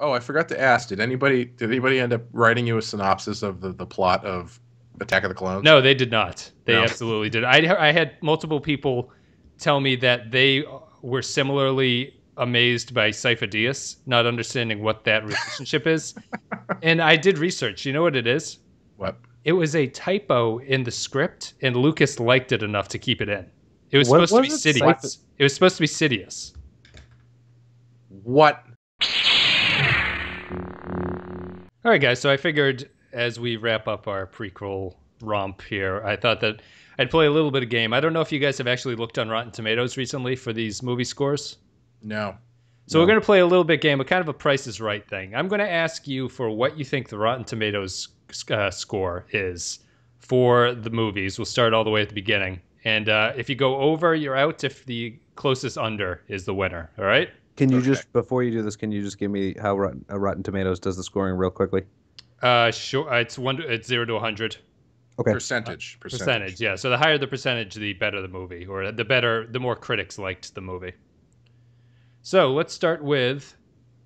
Oh, I forgot to ask. Did anybody end up writing you a synopsis of the plot of Attack of the Clones? No, they did not. They No. absolutely did. I had multiple people tell me that they were similarly amazed by Sifo Dyas, not understanding what that relationship is. And I did research. You know what it is? What? It was a typo in the script, and Lucas liked it enough to keep it in. It was What supposed to be was it? Sidious. It was supposed to be Sidious. What? All right, guys. So I figured as we wrap up our prequel romp here, I thought that I'd play a little bit of game. I don't know if you guys have actually looked on Rotten Tomatoes recently for these movie scores. No. So we're going to play a little bit game, a kind of a Price is Right thing. I'm going to ask you for what you think the Rotten Tomatoes score is for the movies. We'll start all the way at the beginning. And if you go over, you're out. If the closest under is the winner. All right? Can you just, before you do this, can you just give me how Rotten Tomatoes does the scoring real quickly? Sure. It's 0 to 100. Okay. Percentage. Yeah. So the higher the percentage, the better the movie, or the more critics liked the movie. So let's start with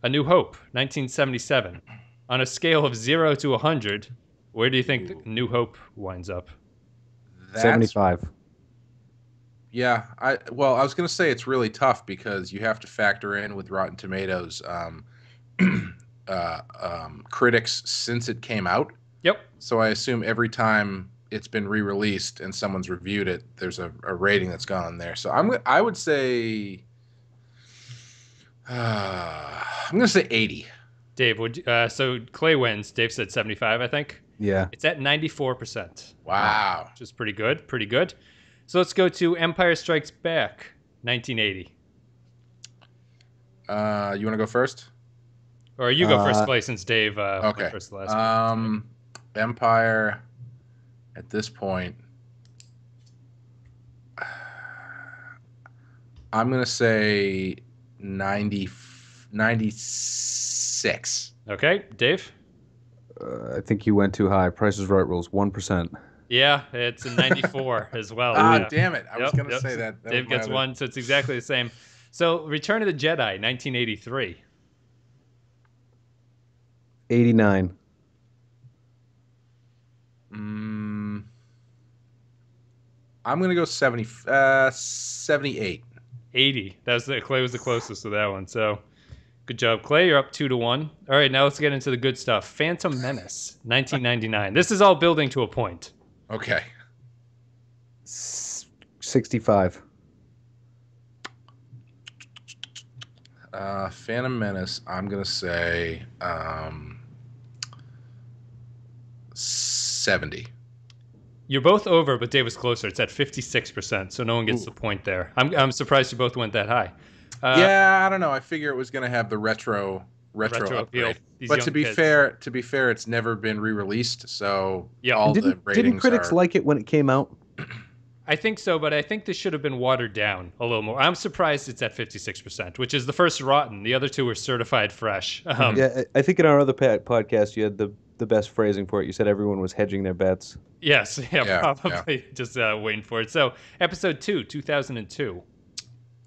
A New Hope, 1977. On a scale of 0 to 100, where do you think New Hope winds up? 75. Yeah, I was going to say it's really tough because you have to factor in with Rotten Tomatoes critics since it came out. Yep. So I assume every time it's been re-released and someone's reviewed it, there's a rating that's gone in there. So I would say I'm going to say 80. Dave, so Clay wins. Dave said 75, I think. Yeah. It's at 94%. Wow. Which is pretty good. Pretty good. So let's go to Empire Strikes Back, 1980. You want to go first? Or you go first, Clay, since Dave went first the last one. Empire, at this point, I'm going to say 96. Okay, Dave? I think you went too high. Price is Right rules 1%. Yeah, it's a 94 as well. Damn it. I was going to say that. Dave gets one, so it's exactly the same. So Return of the Jedi, 1983. 89. I'm going to go 78. 80. Clay was the closest to that one. So good job, Clay. You're up 2-1. All right, now let's get into the good stuff. Phantom Menace, 1999. This is all building to a point. Okay. 65. Phantom Menace, I'm going to say 70. You're both over, but Dave was closer. It's at 56%, so no one gets the point there. I'm surprised you both went that high. Yeah, I don't know. I figure it was going to have the retro upgrade. But to be fair, it's never been re-released, so all the ratings didn't critics like it when it came out? I think so, but I think this should have been watered down a little more. I'm surprised it's at 56%, which is the first rotten. The other two were certified fresh. Yeah, I think in our other podcast you had the best phrasing for it. You said everyone was hedging their bets. Yes, probably just waiting for it. So, episode 2, 2002.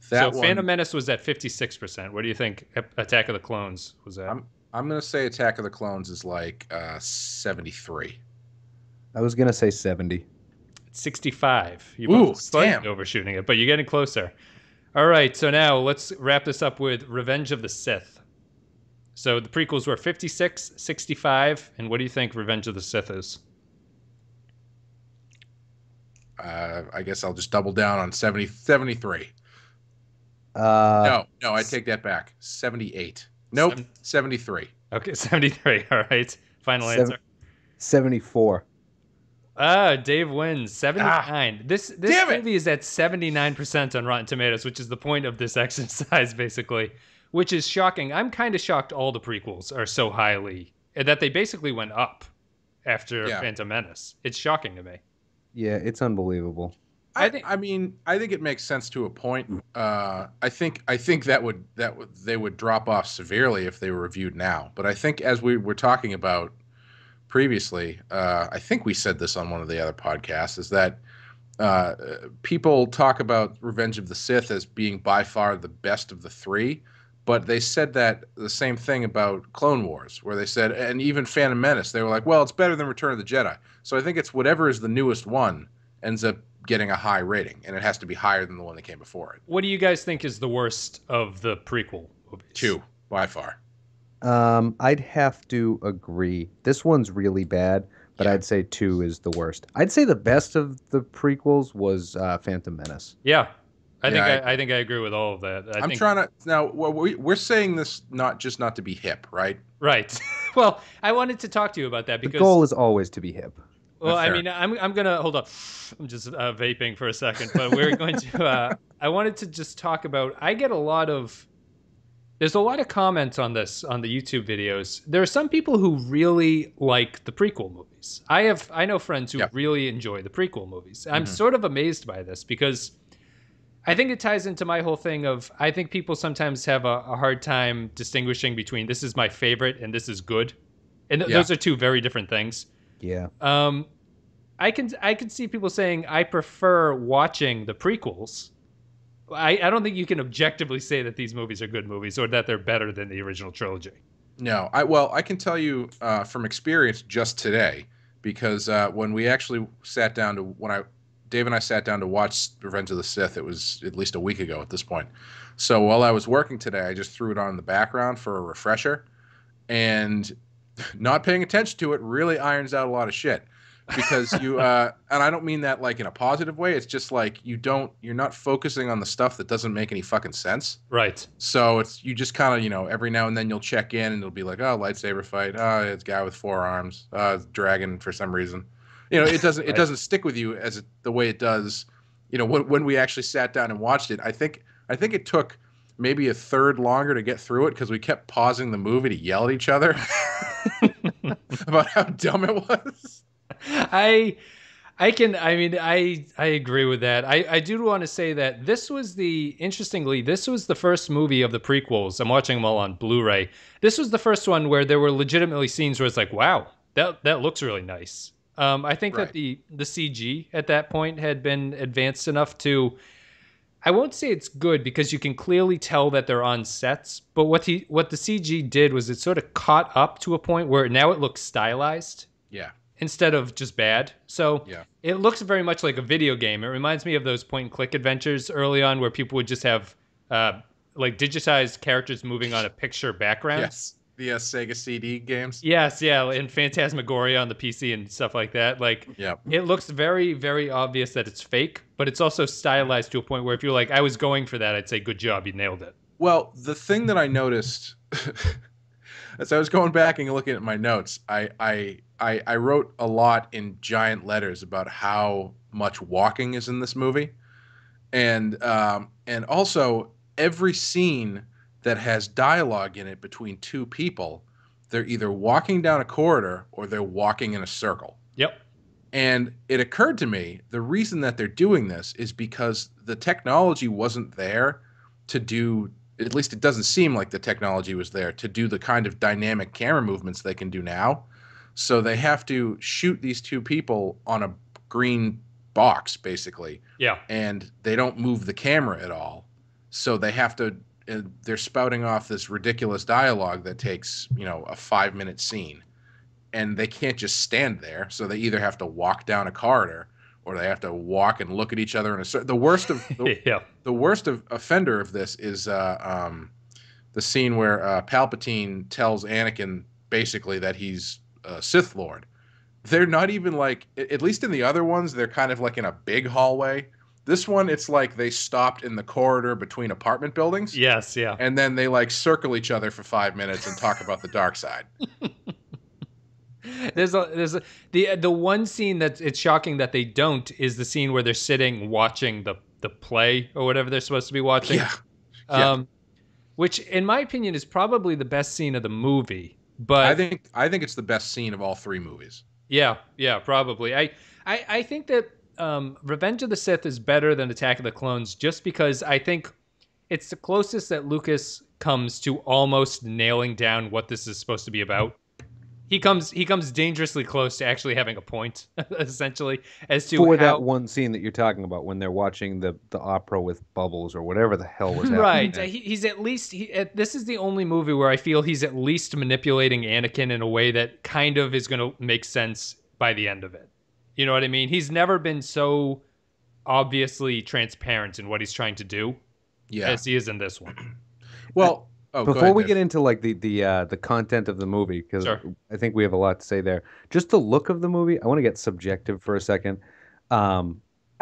Phantom Menace was at 56%. What do you think Attack of the Clones was at? I'm going to say Attack of the Clones is like 73. I was going to say 70. 65. You're both slightly overshooting it, but you're getting closer. All right, so now let's wrap this up with Revenge of the Sith. So the prequels were 56, 65, and what do you think Revenge of the Sith is? I guess I'll just double down on 73. No, I take that back. 78. Nope, 73. Okay, 73. All right. Final answer. 74. Dave wins. 79. This movie is at 79% on Rotten Tomatoes, which is the point of this exercise, basically, which is shocking. I'm kind of shocked all the prequels are so highly, that they basically went up after Phantom Menace. It's shocking to me. Yeah, it's unbelievable. I think it makes sense to a point. I think that they would drop off severely if they were reviewed now. But I think, as we were talking about previously, I think we said this on one of the other podcasts, is that people talk about Revenge of the Sith as being by far the best of the three, But they said that the same thing about Clone Wars, where they said, and even Phantom Menace, they were like, well, it's better than Return of the Jedi. So I think it's whatever is the newest one ends up getting a high rating, and it has to be higher than the one that came before it. What do you guys think is the worst of the prequel movies? 2, by far. I'd have to agree. This one's really bad, but I'd say 2 is the worst. I'd say the best of the prequels was Phantom Menace. Yeah. I think I agree with all of that. I'm trying to now. We're saying this not to be hip, right? Right. Well, I wanted to talk to you about that because the goal is always to be hip. Well, I mean, I'm gonna hold on. I'm just vaping for a second, but we're going to. I wanted to just talk about. There's a lot of comments on this on the YouTube videos. There are some people who really like the prequel movies. I know friends who really enjoy the prequel movies. I'm sort of amazed by this because I think it ties into my whole thing of I think people sometimes have a hard time distinguishing between this is my favorite and this is good, and those are two very different things. Yeah. I can see people saying I prefer watching the prequels. I don't think you can objectively say that these movies are good movies or that they're better than the original trilogy. No, I can tell you from experience just today, because when we actually sat down to Dave and I sat down to watch Revenge of the Sith, it was at least a week ago at this point. So while I was working today, I just threw it on in the background for a refresher, and not paying attention to it really irons out a lot of shit. Because you and I don't mean that like in a positive way. It's just like you're not focusing on the stuff that doesn't make any fucking sense. Right. So you just kind of, every now and then you'll check in and it'll be like, oh, lightsaber fight. Oh, it's a guy with 4 arms. It's dragon for some reason. It doesn't stick with you the way it does. When we actually sat down and watched it, I think it took maybe a third longer to get through it because we kept pausing the movie to yell at each other about how dumb it was. I agree with that. I do want to say that this was the first movie of the prequels. I'm watching them all on Blu-ray. This was the first one where there were legitimately scenes where it's like, wow, that looks really nice. I think that the CG at that point had been advanced enough to, I won't say it's good because you can clearly tell that they're on sets, but what the CG did was it sort of caught up to a point where now it looks stylized. Yeah. Instead of just bad. So it looks very much like a video game. It reminds me of those point-and-click adventures early on where people would just have like digitized characters moving on a picture background. Yes, the Sega CD games. Yes, yeah, and Phantasmagoria on the PC and stuff like that. Like, it looks very, very obvious that it's fake, but it's also stylized to a point where if you're like, I was going for that, I'd say, good job, you nailed it. Well, the thing that I noticed as I was going back and looking at my notes, I wrote a lot in giant letters about how much walking is in this movie, and also every scene that has dialogue in it between two people, they're either walking down a corridor or they're walking in a circle. Yep. And it occurred to me the reason that they're doing this is because the technology wasn't there to do. At least it doesn't seem like the technology was there to do the kind of dynamic camera movements they can do now. So they have to shoot these two people on a green box, basically. Yeah. And they don't move the camera at all. So they have to, they're spouting off this ridiculous dialogue that takes, a 5-minute scene. And they can't just stand there. So they either have to walk down a corridor or they have to walk and look at each other in a the worst of the worst offender of this is the scene where Palpatine tells Anakin basically that he's a Sith Lord. They're not even like, at least in the other ones, they're kind of like in a big hallway. This one, it's like they stopped in the corridor between apartment buildings. Yes, yeah. And then they like circle each other for 5 minutes and talk about the dark side. There's the one scene that it's shocking that they don't is the scene where they're sitting watching the play or whatever they're supposed to be watching. Yeah. Which in my opinion is probably the best scene of the movie. But I think it's the best scene of all 3 movies. Yeah, probably. I think that Revenge of the Sith is better than Attack of the Clones just because I think it's the closest that Lucas comes to almost nailing down what this is supposed to be about. He comes dangerously close to actually having a point, essentially, as to for how that one scene that you're talking about when they're watching the opera with bubbles or whatever the hell was happening. Right. He's at least this is the only movie where I feel he's at least manipulating Anakin in a way that kind of is going to make sense by the end of it. You know what I mean? He's never been so obviously transparent in what he's trying to do as he is in this one. Well, before we get into like the content of the movie, because I think we have a lot to say there. Just the look of the movie, I want to get subjective for a second. I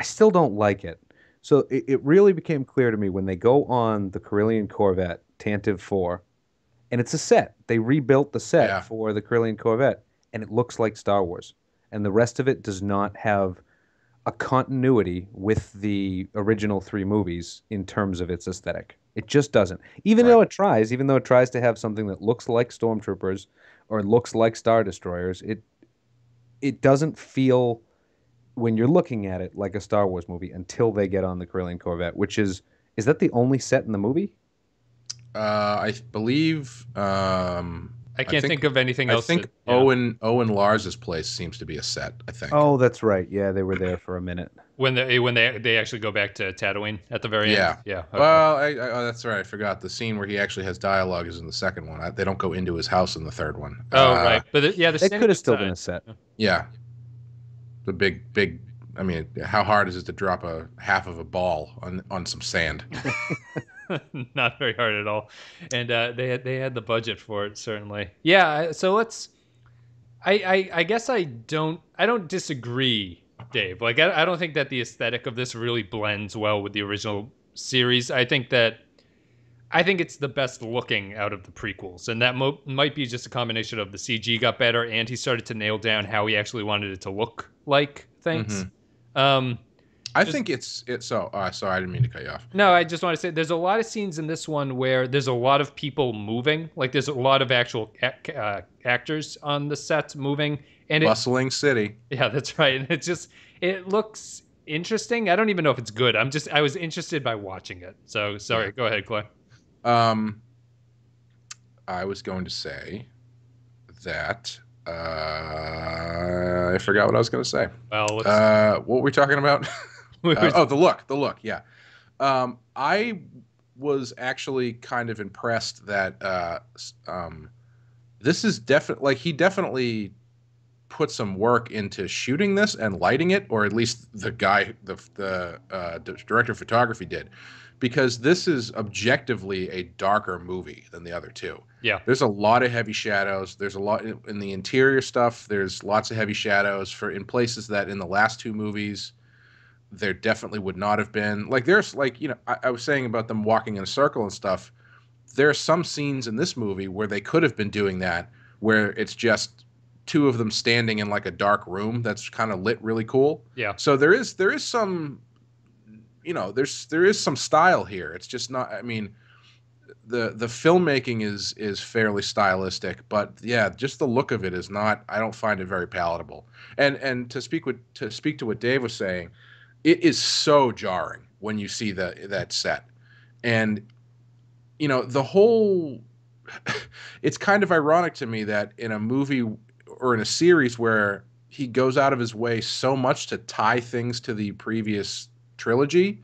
still don't like it. So it really became clear to me when they go on the Corellian Corvette, Tantive 4, and it's a set. They rebuilt the set for the Corellian Corvette, and it looks like Star Wars. And the rest of it does not have a continuity with the original 3 movies in terms of its aesthetic. It just doesn't. Even though it tries to have something that looks like Stormtroopers or looks like Star Destroyers, it doesn't feel, when you're looking at it, like a Star Wars movie until they get on the Corellian Corvette, which is that the only set in the movie? I believe I can't think of anything else. I think Owen Lars's place seems to be a set, I think. Oh, that's right. Yeah, they were there for a minute. When they actually go back to Tatooine at the very end? Yeah. Okay. Well, that's right. I forgot. The scene where he actually has dialogue is in the second one. They don't go into his house in the third one. Oh, right. But it could have still been a set. Yeah. The big, I mean, how hard is it to drop a half of a ball on some sand? Not very hard at all, and they had the budget for it, certainly. Yeah, so I guess I don't disagree, Dave. Like I don't think that the aesthetic of this really blends well with the original series. I think it's the best looking out of the prequels, and that might be just a combination of the CG got better and he started to nail down how he actually wanted it to look like things. Mm-hmm. I think it's so. Sorry, I didn't mean to cut you off. No, I just want to say there's a lot of scenes in this one where there's a lot of people moving. Like there's a lot of actual actors on the set moving. And bustling city. Yeah, that's right. And it looks interesting. I don't even know if it's good. I was interested by watching it. So sorry, Go ahead, Clay. I was going to say that. I forgot what I was going to say. Well, what were we talking about? The look. Yeah. I was actually kind of impressed that this is definitely he definitely put some work into shooting this and lighting it, or at least the guy, the director of photography did, because this is objectively a darker movie than the other two. Yeah. There's a lot of heavy shadows. There's a lot in the interior stuff. There's lots of heavy shadows in places that in the last 2 movies there definitely would not have been. Like there's like, I was saying about them walking in a circle and stuff. There are some scenes in this movie where they could have been doing that, where it's just 2 of them standing in like a dark room that's kind of lit really cool. Yeah. So there is some, there is some style here. It's just not, I mean, the filmmaking is fairly stylistic, but yeah, just the look of it is not, I don't find it very palatable. And to speak to what Dave was saying, it is so jarring when you see that set. And the whole it's kind of ironic to me that in a movie or in a series where he goes out of his way so much to tie things to the previous trilogy,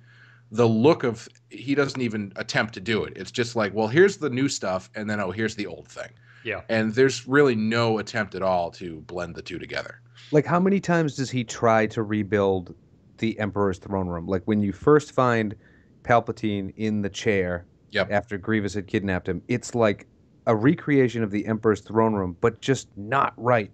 the look of he doesn't even attempt to do it. It's just like, well, here's the new stuff, and then here's the old thing. Yeah. And there's really no attempt at all to blend the 2 together. Like, how many times does he try to rebuild the Emperor's throne room? Like when you first find Palpatine in the chair after Grievous had kidnapped him, it's like a recreation of the Emperor's throne room, but just not right.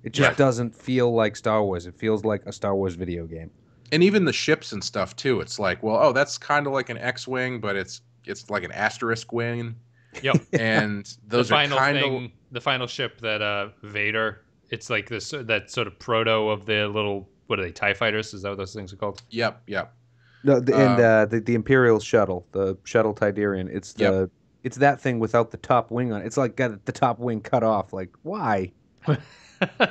It just doesn't feel like Star Wars. It feels like a Star Wars video game. And even the ships and stuff too. It's like, well, that's kind of like an X-wing, but it's like an asterisk wing. Yep. And those are kind of the final ship that Vader. It's like this that sort of proto of the little, what are they, TIE fighters? Is that what those things are called? Yep. No, the Imperial Shuttle, the Shuttle Tidarian. It's that thing without the top wing on it. It's like got the top wing cut off. Like, why?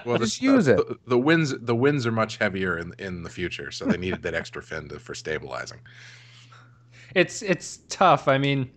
Well, just use it. The winds are much heavier in the future, so they needed that extra fin for stabilizing. It's tough. I mean,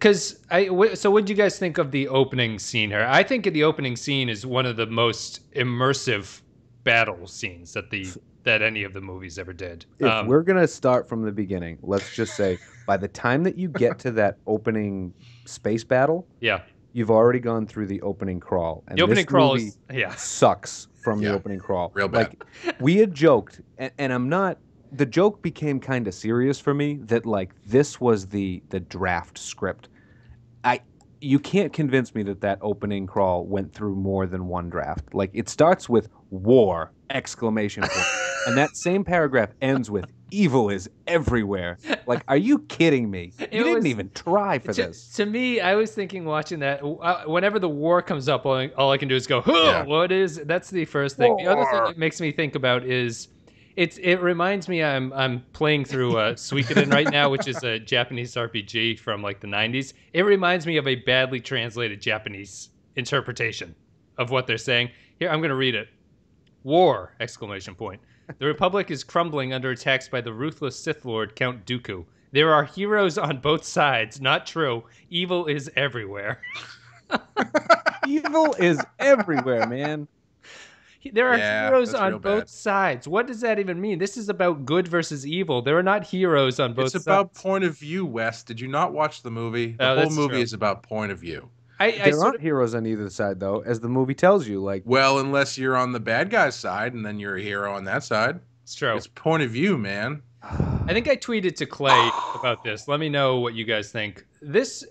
so what did you guys think of the opening scene here? I think the opening scene is one of the most immersive battle scenes that any of the movies ever did. If we're gonna start from the beginning, let's just say by the time that you get to that opening space battle, yeah, you've already gone through the opening crawl. And the opening crawl movie is sucks from the opening crawl. Real bad. Like we had joked, and I'm not. The joke became kind of serious for me that like this was the draft script. You can't convince me that opening crawl went through more than one draft. Like it starts with war exclamation point, and that same paragraph ends with evil is everywhere. Like, are you kidding me? You didn't even try for this. To me, I was thinking watching that whenever the war comes up, all I can do is go, what is? That's the first thing. War. The other thing it makes me think about is it reminds me I'm playing through Suikoden right now, which is a Japanese RPG from like the 90s. It reminds me of a badly translated Japanese interpretation of what they're saying. Here, I'm going to read it. War! Exclamation point. The Republic is crumbling under attacks by the ruthless Sith Lord Count Dooku. There are heroes on both sides. Not true. Evil is everywhere. Evil is everywhere, man. There are heroes on both sides. What does that even mean? This is about good versus evil. There are not heroes on both sides. It's about point of view, Wes. Did you not watch the movie? The whole movie is about point of view. There aren't heroes on either side, though, as the movie tells you. Like, well, unless you're on the bad guy's side, and then you're a hero on that side. It's true. It's point of view, man. I think I tweeted to Clay about this. Let me know what you guys think. This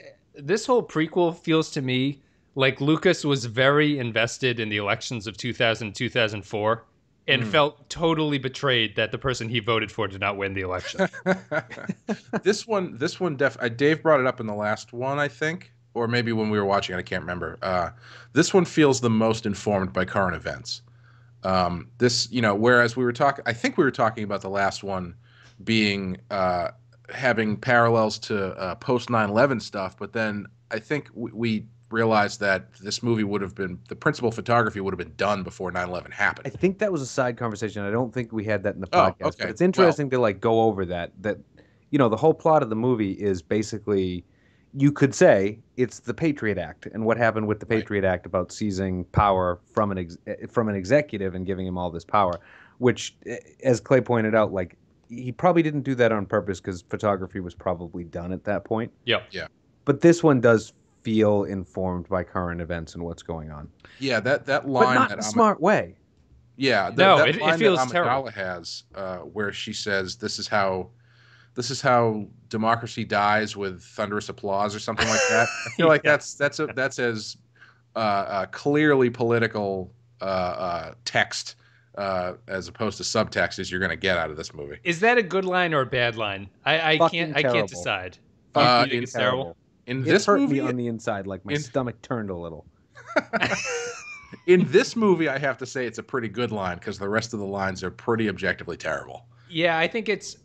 whole prequel feels to me like Lucas was very invested in the elections of 2000, 2004, and felt totally betrayed that the person he voted for did not win the election. This one, Dave brought it up in the last one, I think, or maybe when we were watching it, I can't remember. This one feels the most informed by current events. Whereas I think we were talking about the last one being having parallels to post 9/11 stuff, but then I think we realized that this movie would have been, the principal photography would have been done before 9/11 happened. I think that was a side conversation. I don't think we had that in the podcast. Oh, okay. But it's interesting to like go over that the whole plot of the movie is basically, you could say it's the Patriot Act and what happened with the Patriot Act about seizing power from an executive and giving him all this power, which, as Clay pointed out, like he probably didn't do that on purpose because photography was probably done at that point. Yeah. But this one does feel informed by current events and what's going on. Yeah, that line, but not in a smart way. Yeah, it feels that terrible. Amidala has, where she says, "This is how democracy dies, with thunderous applause," or something like that. I feel like that's as clearly political text as opposed to subtext as you're going to get out of this movie. Is that a good line or a bad line? I can't decide. It's terrible. In this hurt movie, me on the inside, like my stomach turned a little. In this movie, I have to say it's a pretty good line because the rest of the lines are pretty objectively terrible. Yeah, I think it's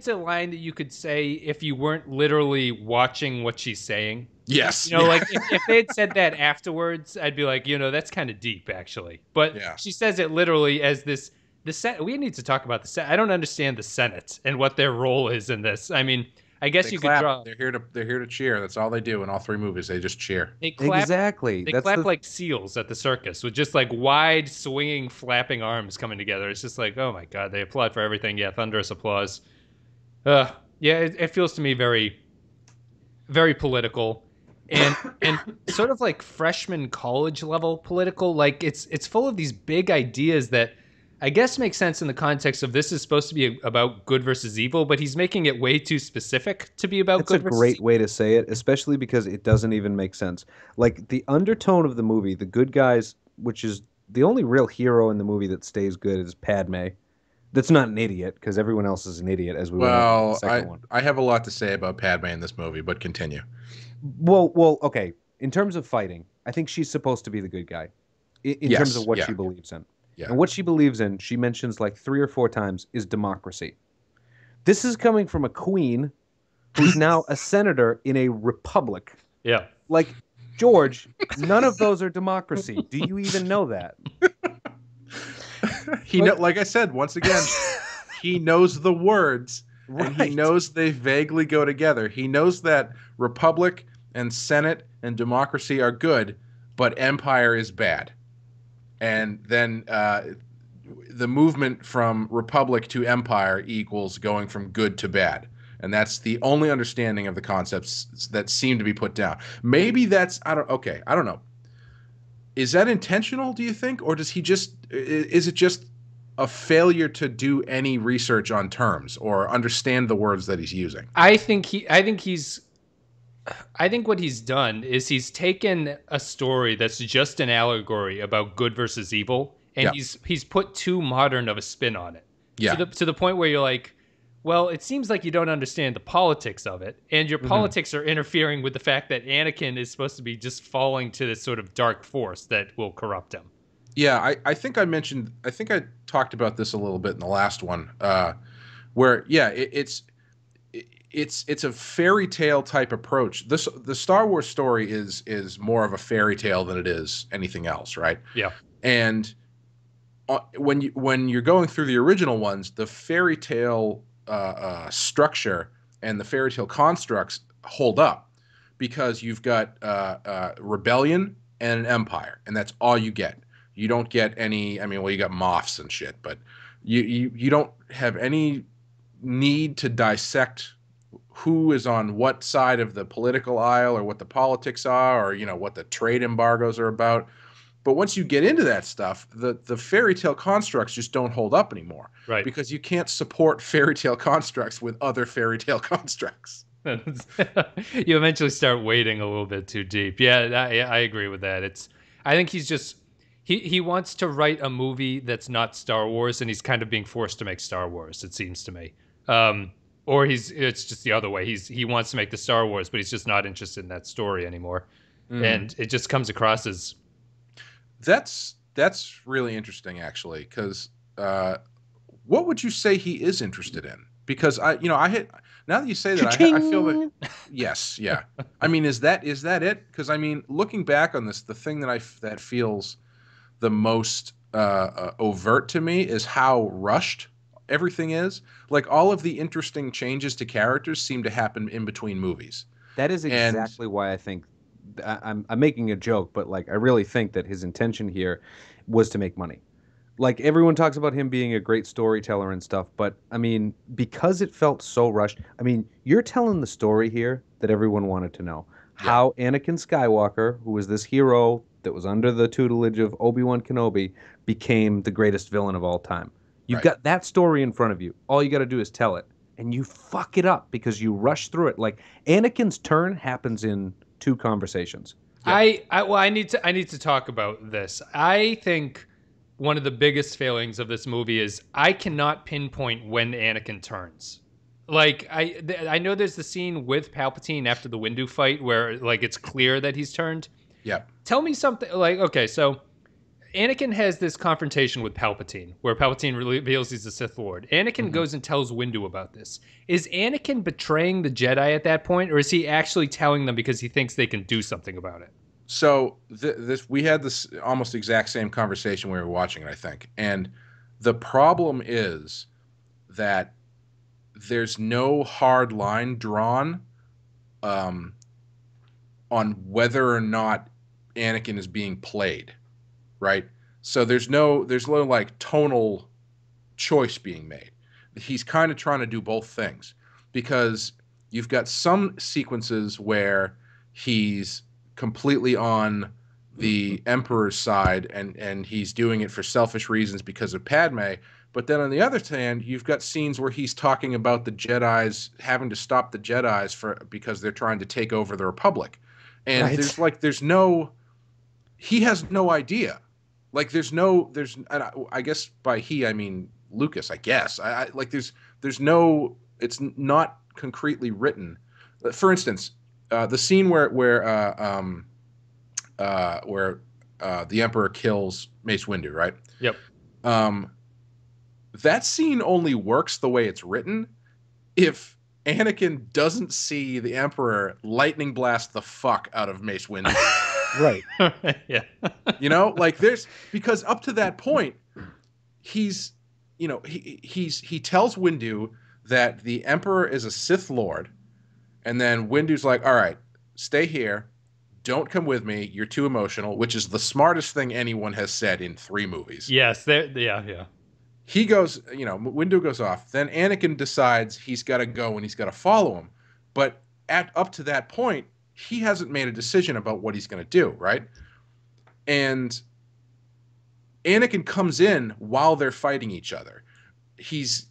a line that you could say if you weren't literally watching what she's saying. Yes. Like if they had said that afterwards, I'd be like, that's kind of deep, actually. But she says it literally as the Senate. We need to talk about the Senate. I don't understand the Senate and what their role is in this. I mean, I guess they you clap. could draw. They're here to cheer. That's all they do in all three movies. They just cheer. They clap, exactly. They clap like seals at the circus with just like wide, swinging, flapping arms coming together. It's just like, oh my god, they applaud for everything. Yeah, thunderous applause. It feels to me very, very political, and sort of like freshman college level political. Like it's full of these big ideas that I guess makes sense in the context of this is supposed to be about good versus evil, but he's making it way too specific to be about good versus evil. That's a great way to say it, especially because it doesn't even make sense. Like the undertone of the movie, the good guys, which is the only real hero in the movie that stays good, is Padme. That's not an idiot, because everyone else is an idiot, as we went on in the second one. I have a lot to say about Padme in this movie, but continue. Well, okay. In terms of fighting, I think she's supposed to be the good guy, in terms of what she believes in. Yeah. And what she believes in, she mentions like 3 or 4 times, is democracy. This is coming from a queen who's now a senator in a republic. Yeah. Like, George, none of those are democracy. Do you even know that? Like I said, once again, he knows the words, and he knows they vaguely go together. He knows that republic and Senate and democracy are good, but empire is bad. And then the movement from republic to empire equals going from good to bad. And that's the only understanding of the concepts that seem to be put down. Maybe that's, I don't know. Is that intentional, do you think? Or is it just a failure to do any research on terms or understand the words that he's using? I think what he's done is he's taken a story that's just an allegory about good versus evil, and he's put too modern of a spin on it. Yeah. To the point where you're like, well, it seems like you don't understand the politics of it, and your politics are interfering with the fact that Anakin is supposed to be just falling to this sort of dark force that will corrupt him. Yeah, I think I talked about this a little bit in the last one, where it's a fairy tale type approach. The Star Wars story is more of a fairy tale than it is anything else, right? Yeah. And when you're going through the original ones, the fairy tale structure and the fairy tale constructs hold up because you've got rebellion and an empire, and that's all you get. You don't get any. I mean, well, you got moths and shit, but you don't have any need to dissect who is on what side of the political aisle or what the politics are or what the trade embargoes are about. But once you get into that stuff, the fairy tale constructs just don't hold up anymore. Right. Because you can't support fairy tale constructs with other fairy tale constructs. You eventually start wading a little bit too deep. Yeah, I agree with that. I think he's just he wants to write a movie that's not Star Wars, and he's kind of being forced to make Star Wars, it seems to me. Or it's just the other way. He wants to make the Star Wars, but he's just not interested in that story anymore. And it just comes across as That's really interesting, actually, because what would you say he is interested in? Because now that you say that, I feel that yes, yeah. I mean, is that it? Because I mean, looking back on this, the thing that feels the most overt to me is how rushed everything is. Like all of the interesting changes to characters seem to happen in between movies. That is exactly why I think. I'm making a joke, but like I really think that his intention here was to make money. Like everyone talks about him being a great storyteller and stuff, but I mean, because it felt so rushed. I mean, you're telling the story here that everyone wanted to know. How Anakin Skywalker, who was this hero that was under the tutelage of Obi-Wan Kenobi, became the greatest villain of all time. You've got that story in front of you. All you got to do is tell it, and you fuck it up because you rush through it. Like Anakin's turn happens in 2 conversations. Yep. I need to talk about this. I think one of the biggest failings of this movie is I cannot pinpoint when Anakin turns. Like I know there's the scene with Palpatine after the Windu fight where like it's clear that he's turned. Yeah. Tell me something like, okay, so Anakin has this confrontation with Palpatine where Palpatine reveals he's a Sith Lord. Anakin goes and tells Windu about this. Is Anakin betraying the Jedi at that point, or is he actually telling them because he thinks they can do something about it? So we had this almost exact same conversation when we were watching it, I think. And the problem is that there's no hard line drawn on whether or not Anakin is being played. Right? So there's no like tonal choice being made. He's kind of trying to do both things because you've got some sequences where he's completely on the Emperor's side and he's doing it for selfish reasons because of Padme. But then on the other hand, you've got scenes where he's talking about the Jedis having to stop the Jedis because they're trying to take over the Republic. And he has no idea. Like and I guess by he I mean Lucas. I guess there's no. It's not concretely written. For instance, the scene where the Emperor kills Mace Windu, right? Yep. That scene only works the way it's written if Anakin doesn't see the Emperor lightning blast the fuck out of Mace Windu. Right. Yeah. Because up to that point, he tells Windu that the Emperor is a Sith Lord, and then Windu's like, all right, stay here. Don't come with me. You're too emotional," which is the smartest thing anyone has said in 3 movies. Yes, yeah. He goes, Windu goes off. Then Anakin decides he's got to go and he's got to follow him. But up to that point, he hasn't made a decision about what he's going to do, right? And Anakin comes in while they're fighting each other. He's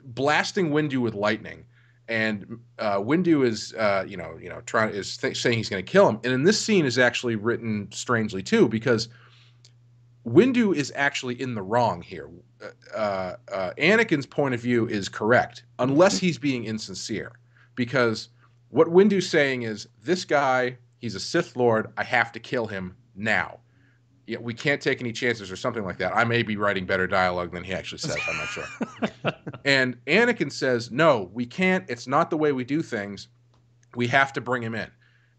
blasting Windu with lightning, and Windu is, saying he's going to kill him. And in this scene is actually written strangely too, because Windu is actually in the wrong here. Anakin's point of view is correct, unless he's being insincere, because what Windu's saying is, this guy, he's a Sith Lord. I have to kill him now. Yeah, we can't take any chances or something like that. I may be writing better dialogue than he actually says. I'm not sure. And Anakin says, no, we can't. It's not the way we do things. We have to bring him in.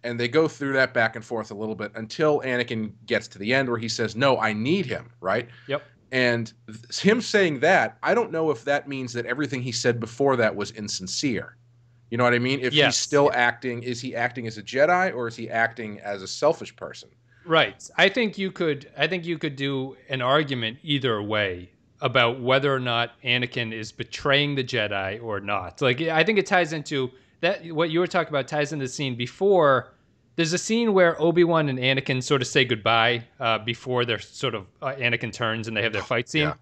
And they go through that back and forth a little bit until Anakin gets to the end where he says, no, I need him, right? Yep. And him saying that, I don't know if that means that everything he said before that was insincere. You know what I mean? If he's still acting, is he acting as a Jedi or is he acting as a selfish person? Right. I think you could do an argument either way about whether or not Anakin is betraying the Jedi or not. Like, I think it ties into that. What you were talking about ties into the scene before. There's a scene where Obi-Wan and Anakin sort of say goodbye before they're sort of Anakin turns and they have their fight scene.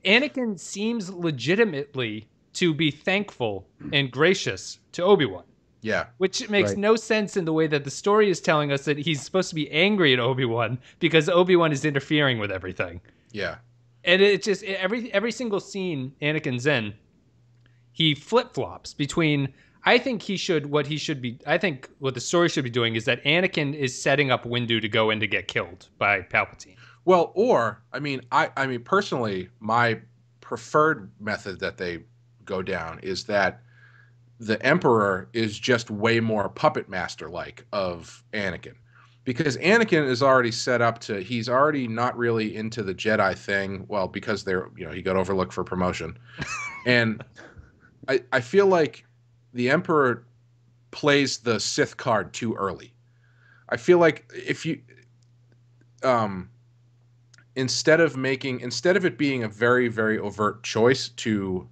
Yeah. Anakin seems legitimately to be thankful and gracious to Obi-Wan. Yeah. Which makes no sense in the way that the story is telling us that he's supposed to be angry at Obi-Wan because Obi-Wan is interfering with everything. Yeah. And it's just every single scene Anakin's in, he flip-flops between I think what the story should be doing is that Anakin is setting up Windu to go in to get killed by Palpatine. Well, or I mean personally, my preferred method that they go down is that the Emperor is just way more puppet master like of Anakin, because Anakin is already set up to, he's already not really into the Jedi thing. Well, because he got overlooked for promotion. And I feel like the Emperor plays the Sith card too early. I feel like if you, instead of it being a very, very overt choice to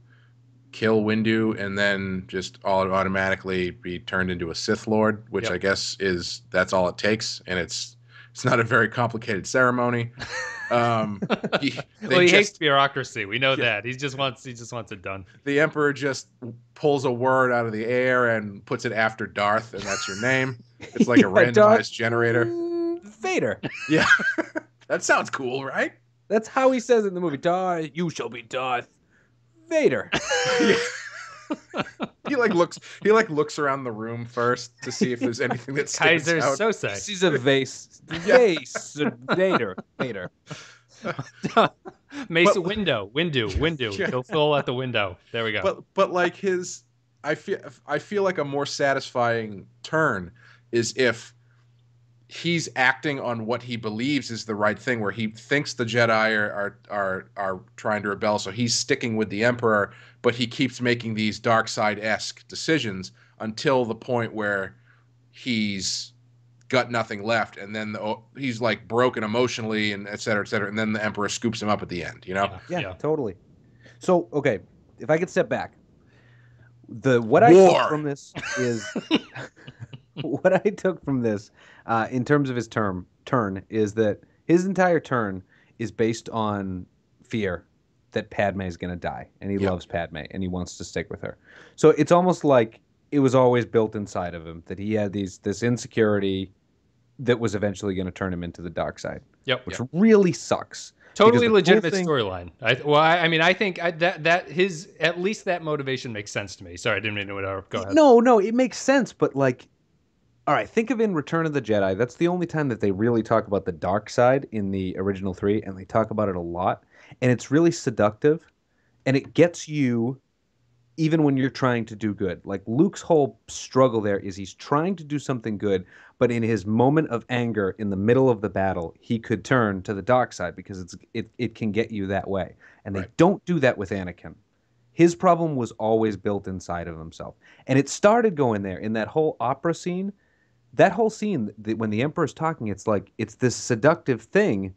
kill Windu and then just automatically be turned into a Sith Lord, which I guess that's all it takes, and it's not a very complicated ceremony. He hates bureaucracy. We know that. He just wants it done. The Emperor just pulls a word out of the air and puts it after Darth, and that's your name. It's like a randomized generator. Vader. Yeah. That sounds cool, right? That's how he says it in the movie. Darth, you shall be Darth Vader. Yeah. He looks around the room first to see if there's anything that stands Kaiser out. Sose. Sees a vase. Vader. Mace Windu. Yeah. He'll fill out the window. There we go. But like I feel like a more satisfying turn is if he's acting on what he believes is the right thing, where he thinks the Jedi are trying to rebel, so he's sticking with the Emperor, but he keeps making these dark side-esque decisions until the point where he's got nothing left, and then he's like broken emotionally and et cetera, and then the Emperor scoops him up at the end, Yeah, totally. So, okay, if I could step back, what I took from this is what I took from this in terms of his turn is that his entire turn is based on fear that Padme is going to die, and he loves Padme, and he wants to stick with her. So it's almost like it was always built inside of him that he had this insecurity that was eventually going to turn him into the dark side. Which really sucks. Totally legitimate storyline. I think that his, at least that motivation makes sense to me. Sorry, I didn't mean to go ahead. No, it makes sense, but like, all right, think of in Return of the Jedi. That's the only time that they really talk about the dark side in the original 3, and they talk about it a lot. And it's really seductive, and it gets you even when you're trying to do good. Like Luke's whole struggle there is he's trying to do something good, but in his moment of anger in the middle of the battle, he could turn to the dark side because it can get you that way. And they don't do that with Anakin. His problem was always built inside of himself. And it started going there in that whole opera scene. that whole scene, when the Emperor's talking, it's like it's this seductive thing,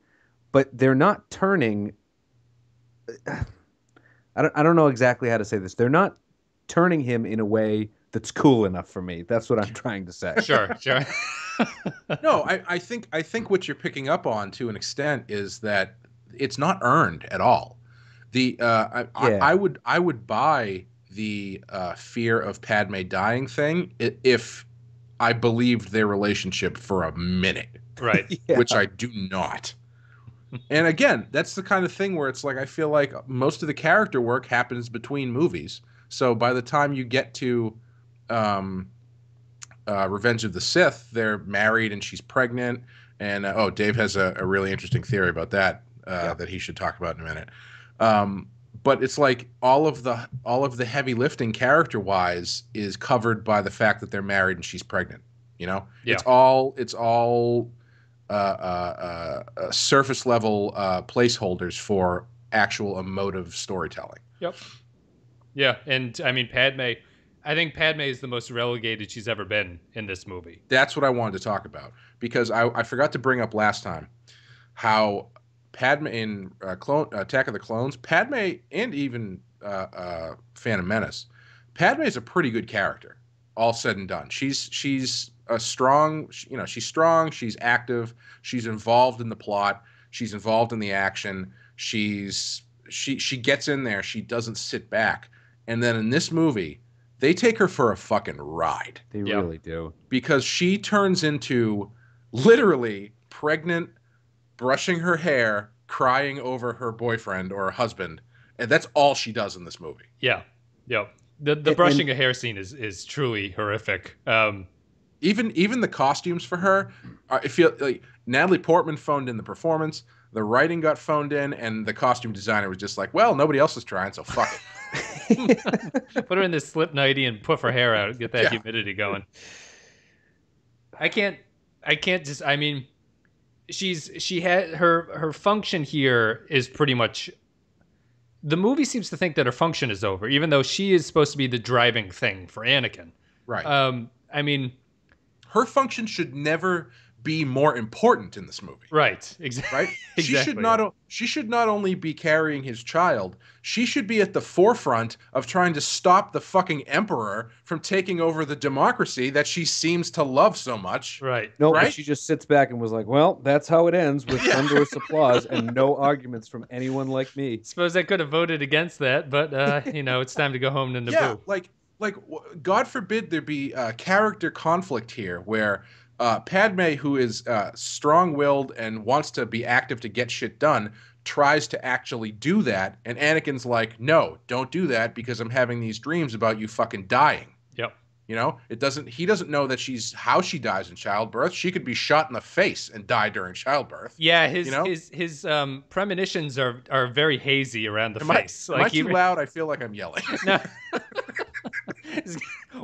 but they're not turning. I don't know exactly how to say this. They're not turning him in a way that's cool enough for me. That's what I'm trying to say. Sure. No, I think what you're picking up on to an extent is that it's not earned at all. I would buy the fear of Padme dying thing if I believed their relationship for a minute, right? Which I do not. And again, that's the kind of thing where it's like I feel like most of the character work happens between movies. So by the time you get to Revenge of the Sith, they're married and she's pregnant. And Dave has a really interesting theory about that that he should talk about in a minute. But it's like all of the heavy lifting character wise is covered by the fact that they're married and she's pregnant. You know, it's all surface level placeholders for actual emotive storytelling. Yep. Yeah, and I mean I think Padme is the most relegated she's ever been in this movie. That's what I wanted to talk about because I forgot to bring up last time how Padme in Attack of the Clones, Padme, and even Phantom Menace, Padme is a pretty good character, all said and done. She's a strong, she's strong, she's active, she's involved in the plot, she's involved in the action, she gets in there, she doesn't sit back. And then in this movie, they take her for a fucking ride. They really do. Because she turns into literally pregnant, brushing her hair, crying over her boyfriend or her husband, and that's all she does in this movie. Yeah. The brushing of hair scene is truly horrific. Even the costumes for her, I feel like Natalie Portman phoned in the performance, the writing got phoned in, and the costume designer was just like, well, nobody else is trying, so fuck it. Put her in this slip nightie and puff her hair out, get that humidity going. I mean, she had her function here is pretty much, the movie seems to think that her function is over, even though she is supposed to be the driving thing for Anakin. Right. I mean, her function should never be more important in this movie. Right. Exactly. Right? She should not only be carrying his child, she should be at the forefront of trying to stop the fucking emperor from taking over the democracy that she seems to love so much. Right. No, right? But she just sits back and was like, well, that's how it ends, with thunderous applause and no arguments from anyone like me. Suppose I could have voted against that, but it's time to go home to Naboo. Yeah, like God forbid there be character conflict here where Padme, who is strong-willed and wants to be active to get shit done, tries to actually do that, and Anakin's like, no, don't do that because I'm having these dreams about you fucking dying. Yep. He doesn't know that how she dies in childbirth. She could be shot in the face and die during childbirth. Yeah, his premonitions are very hazy around the face. Am I too loud? I feel like I'm yelling. No.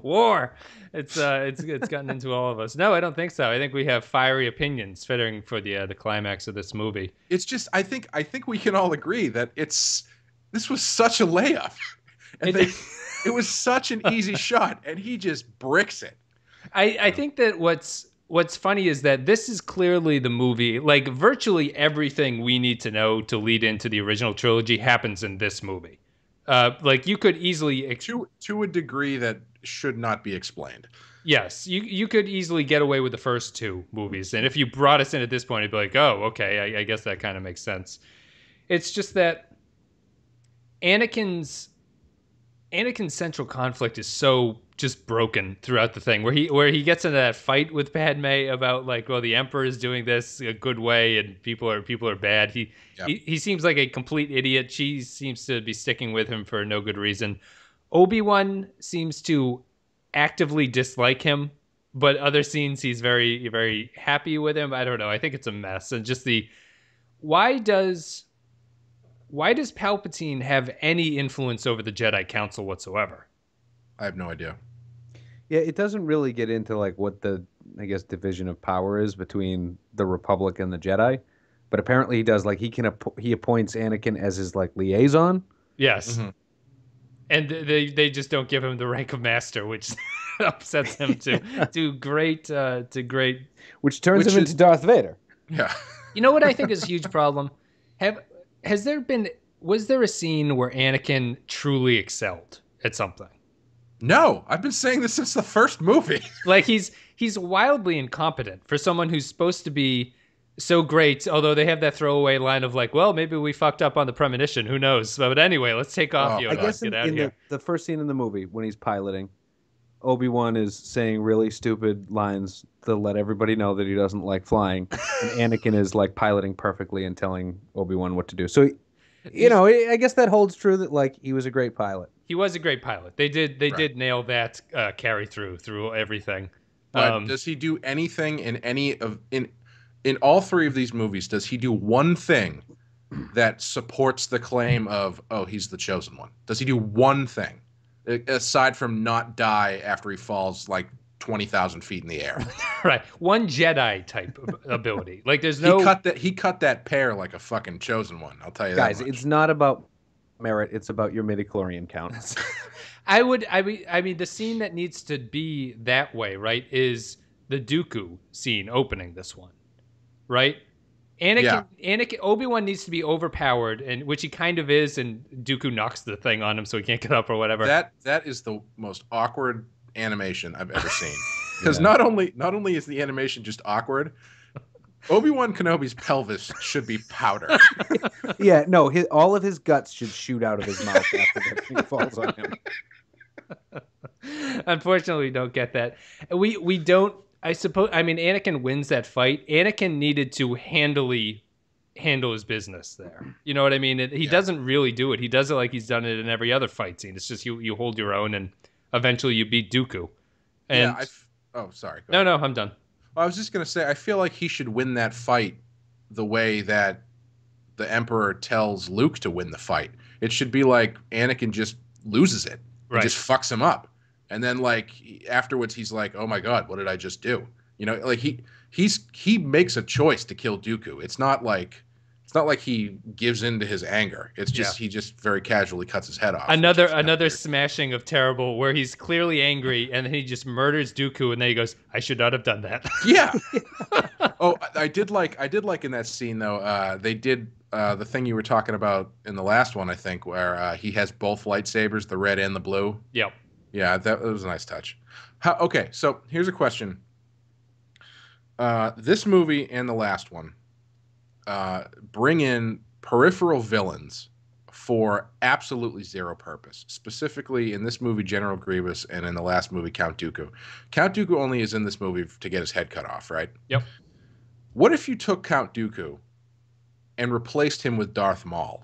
War. It's gotten into all of us. No, I don't think so. I think we have fiery opinions fitting for the climax of this movie. It's just I think we can all agree that this was such a layup. And it was such an easy shot, and he just bricks it. I think that what's funny is that this is clearly the movie. Like virtually everything we need to know to lead into the original trilogy happens in this movie. Like you could easily to a degree that should not be explained. Yes, you could easily get away with the first two movies, and if you brought us in at this point, it'd be like, oh, okay, I guess that kind of makes sense. It's just that Anakin's central conflict is so just broken throughout the thing, where he gets into that fight with Padme about like, well, the Emperor is doing this a good way and people are bad. He seems like a complete idiot. She seems to be sticking with him for no good reason. Obi-Wan seems to actively dislike him, but other scenes he's very, very happy with him. I don't know. I think it's a mess. And just why does Palpatine have any influence over the Jedi Council whatsoever? I have no idea. Yeah, it doesn't really get into like what the, I guess, division of power is between the Republic and the Jedi, but apparently he does. Like he appoints Anakin as his like liaison. Yes. Mm-hmm. And they just don't give him the rank of master, which upsets him to great. Which turns him into Darth Vader. Yeah. You know what I think is a huge problem? Was there a scene where Anakin truly excelled at something? No, I've been saying this since the first movie. Like he's wildly incompetent for someone who's supposed to be so great, although they have that throwaway line of like, well, maybe we fucked up on the premonition. Who knows? But anyway, let's take off. Yoda. I guess in the first scene in the movie when he's piloting, Obi-Wan is saying really stupid lines to let everybody know that he doesn't like flying. And Anakin is like piloting perfectly and telling Obi-Wan what to do. So, I guess that holds true that like he was a great pilot. He was a great pilot. They did nail that carry through everything. But does he do anything in all three of these movies? Does he do one thing that supports the claim of, oh, he's the chosen one? Does he do one thing aside from not die after he falls like 20,000 feet in the air? Right, one Jedi type ability. Like there's no. He cut that pear like a fucking chosen one. I'll tell you that. Guys, it's not about merit. It's about your midichlorian count. I mean, the scene that needs to be that way, right, is the Dooku scene opening this one, right? Anakin, Obi-Wan needs to be overpowered, and which he kind of is, and Dooku knocks the thing on him so he can't get up or whatever. That is the most awkward animation I've ever seen. Because not only is the animation just awkward, Obi-Wan Kenobi's pelvis should be powder. Yeah, no, all of his guts should shoot out of his mouth after that thing falls on him. Unfortunately, we don't get that. We don't. I suppose. I mean, Anakin wins that fight. Anakin needed to handily handle his business there. You know what I mean? He doesn't really do it. He does it like he's done it in every other fight scene. It's just you hold your own, and eventually you beat Dooku. And sorry. No, I'm done. I was just gonna say, I feel like he should win that fight the way that the Emperor tells Luke to win the fight. It should be like Anakin just loses it, and just fucks him up, and then like afterwards he's like, "Oh my God, what did I just do?" You know, like he makes a choice to kill Dooku. It's not like he gives in to his anger. It's just he just very casually cuts his head off. Another smashing of terrible where he's clearly angry and then he just murders Dooku and then he goes, "I should not have done that." Yeah. Oh, I did like in that scene though. They did the thing you were talking about in the last one, I think, where he has both lightsabers, the red and the blue. Yep. Yeah, that was a nice touch. Okay, so here's a question. This movie and the last one bring in peripheral villains for absolutely zero purpose. Specifically in this movie, General Grievous, and in the last movie, Count Dooku. Count Dooku only is in this movie to get his head cut off, right? Yep. What if you took Count Dooku and replaced him with Darth Maul?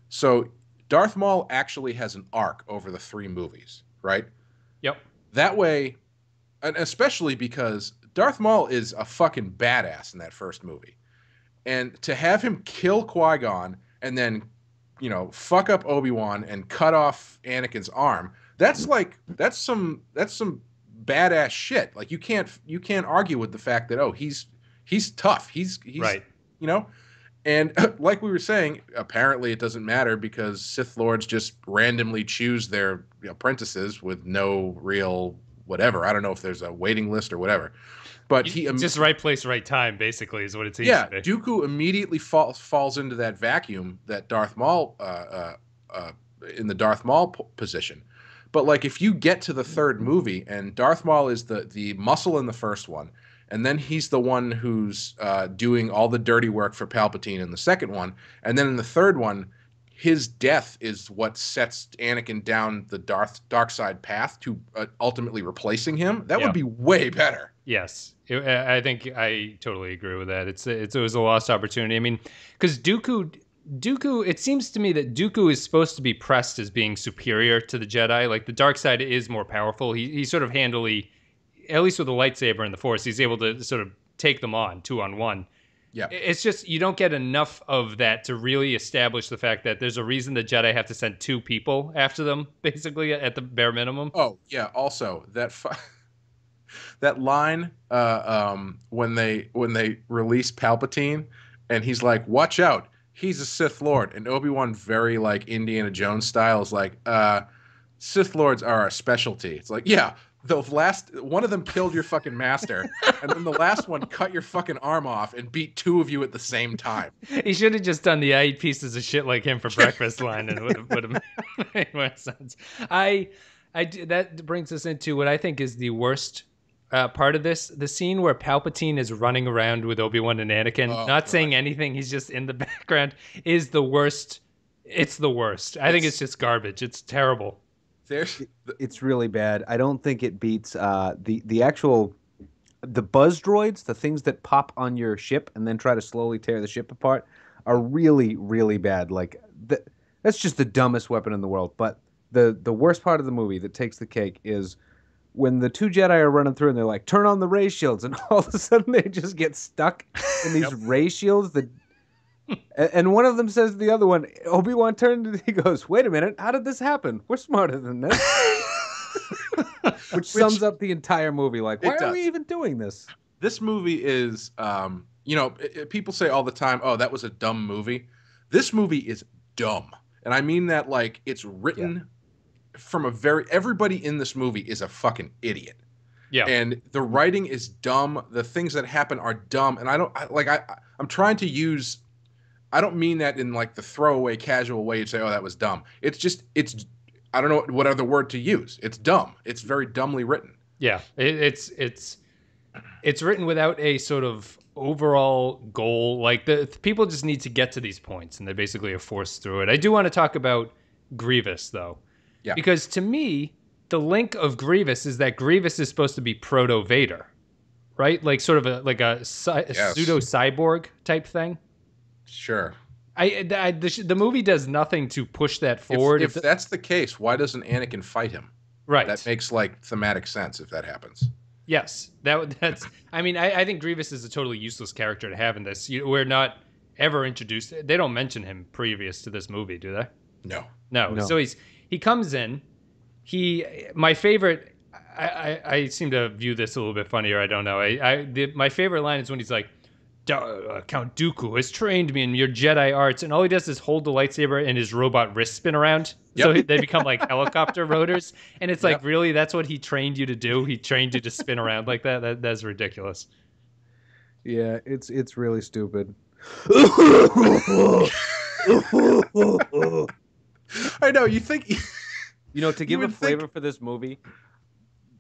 So Darth Maul actually has an arc over the 3 movies, right? Yep. That way, and especially because Darth Maul is a fucking badass in that first movie. And to have him kill Qui-Gon and then, fuck up Obi-Wan and cut off Anakin's arm, that's some badass shit. Like you can't argue with the fact that he's tough. He's right. And like we were saying, apparently it doesn't matter because Sith Lords just randomly choose their apprentices with no real whatever. I don't know if there's a waiting list or whatever. But just right place, right time, basically, is what it seems to be. Dooku immediately falls into that vacuum that Darth Maul in the Darth Maul position. But like if you get to the 3rd movie and Darth Maul is the muscle in the first one, and then he's the one who's doing all the dirty work for Palpatine in the second one, and then in the 3rd one, his death is what sets Anakin down the dark side path to ultimately replacing him. That would be way better. Yes, I think I totally agree with that. It was a lost opportunity. I mean, because Dooku, it seems to me that Dooku is supposed to be pressed as being superior to the Jedi. Like the dark side is more powerful. He sort of handily, at least with the lightsaber and the Force, he's able to sort of take them on 2-on-1. Yeah, it's just you don't get enough of that to really establish the fact that there's a reason the Jedi have to send 2 people after them, basically at the bare minimum. Oh yeah. Also, that line when they release Palpatine, and he's like, "Watch out, he's a Sith Lord," and Obi-Wan very like Indiana Jones style is like, Sith Lords are our specialty. It's like, yeah, the last one of them killed your fucking master, and then the last one cut your fucking arm off and beat 2 of you at the same time. He should have just done the "I eat pieces of shit like him for breakfast" line, and it would have made more sense. That brings us into what I think is the worst part of this: the scene where Palpatine is running around with Obi-Wan and Anakin, not saying anything. He's just in the background. Is the worst. It's the worst. I think it's just garbage. It's terrible. It's really bad. I don't think it beats the actual buzz droids, the things that pop on your ship and then try to slowly tear the ship apart, are really, really bad. Like that's just the dumbest weapon in the world. But the worst part of the movie that takes the cake is when the 2 Jedi are running through and they're like, turn on the ray shields, and all of a sudden they just get stuck in these ray shields that. And one of them says to the other one, Obi-Wan turned and he goes, wait a minute, how did this happen? We're smarter than this. Which sums up the entire movie. Like, why are we even doing this? This movie is, people say all the time, oh, that was a dumb movie. This movie is dumb. And I mean that like it's written from everybody in this movie is a fucking idiot. Yeah. And the writing is dumb. The things that happen are dumb. And I'm trying to use... I don't mean that in like the throwaway, casual way. You'd say, "Oh, that was dumb." It's I don't know what other word to use. It's dumb. It's very dumbly written. Yeah, it's written without a sort of overall goal. Like the people just need to get to these points, and they basically are forced through it. I do want to talk about Grievous though, because to me, the link of Grievous is that Grievous is supposed to be Proto Vader, right? Like sort of a pseudo cyborg type thing. Sure. The movie does nothing to push that forward. If that's the case, why doesn't Anakin fight him? Right. That makes like thematic sense if that happens. Yes. That's. I mean, I think Grievous is a totally useless character to have in this. We're not ever introduced. They don't mention him previous to this movie, do they? No. So he comes in. My favorite. I seem to view this a little bit funnier. I don't know. My favorite line is when he's like, Count Dooku has trained me in your Jedi arts, and all he does is hold the lightsaber and his robot wrists spin around. So they become like helicopter rotors. And it's like, really, that's what he trained you to do? He trained you to spin around like that? That's ridiculous. Yeah, it's really stupid. I know, you think... to give a flavor for this movie,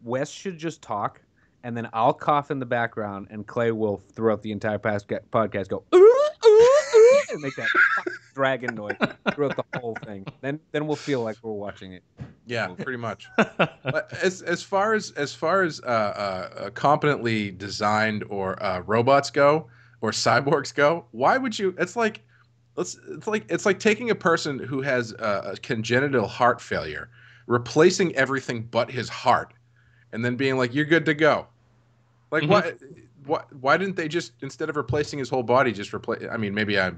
Wes should just talk, and then I'll cough in the background, and Clay will, throughout the entire podcast, go, and make that dragon noise throughout the whole thing. Then we'll feel like we're watching it. Yeah, pretty much. As far as competently designed or robots go or cyborgs go, why would you? It's like taking a person who has a congenital heart failure, replacing everything but his heart, and then being like, "You're good to go." Like, why didn't they just, instead of replacing his whole body, just replace? I mean, maybe I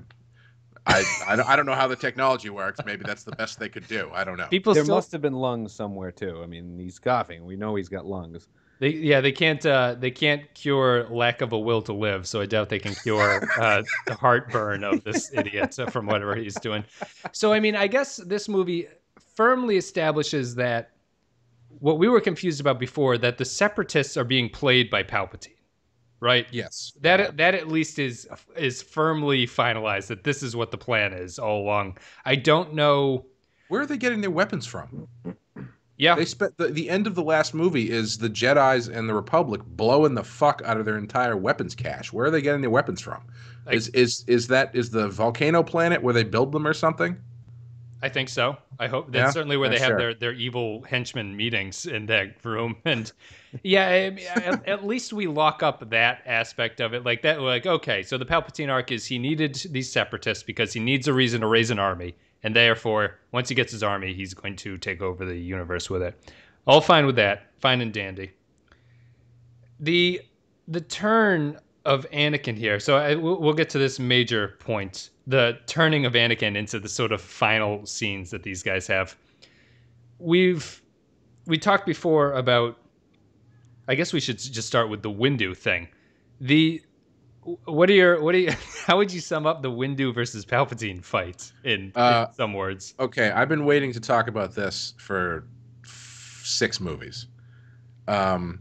don't know how the technology works. Maybe that's the best they could do. I don't know. There must have been lungs somewhere too. I mean, he's coughing. We know he's got lungs. They can't cure lack of a will to live. So I doubt they can cure the heartburn of this idiot from whatever he's doing. So I mean, I guess this movie firmly establishes that what we were confused about before, that the Separatists are being played by Palpatine, right? Yes. That at least is firmly finalized, that this is what the plan is all along. I don't know. Where are they getting their weapons from? Yeah. They spent the end of the last movie is the Jedis and the Republic blowing the fuck out of their entire weapons cache. Where are they getting their weapons from? Is the volcano planet where they build them or something? I think so. I hope that's certainly where they have their evil henchmen meetings in that room. And at least we lock up that aspect of it. Like that, like, okay, so the Palpatine arc is he needed these Separatists because he needs a reason to raise an army. And therefore, once he gets his army, he's going to take over the universe with it. All fine with that. Fine and dandy. The turn of Anakin here. So we'll get to this major point. The turning of Anakin into the sort of final scenes that these guys have. We talked before about, I guess we should just start with the Windu thing. How would you sum up the Windu versus Palpatine fight in some words? Okay, I've been waiting to talk about this for 6 movies. In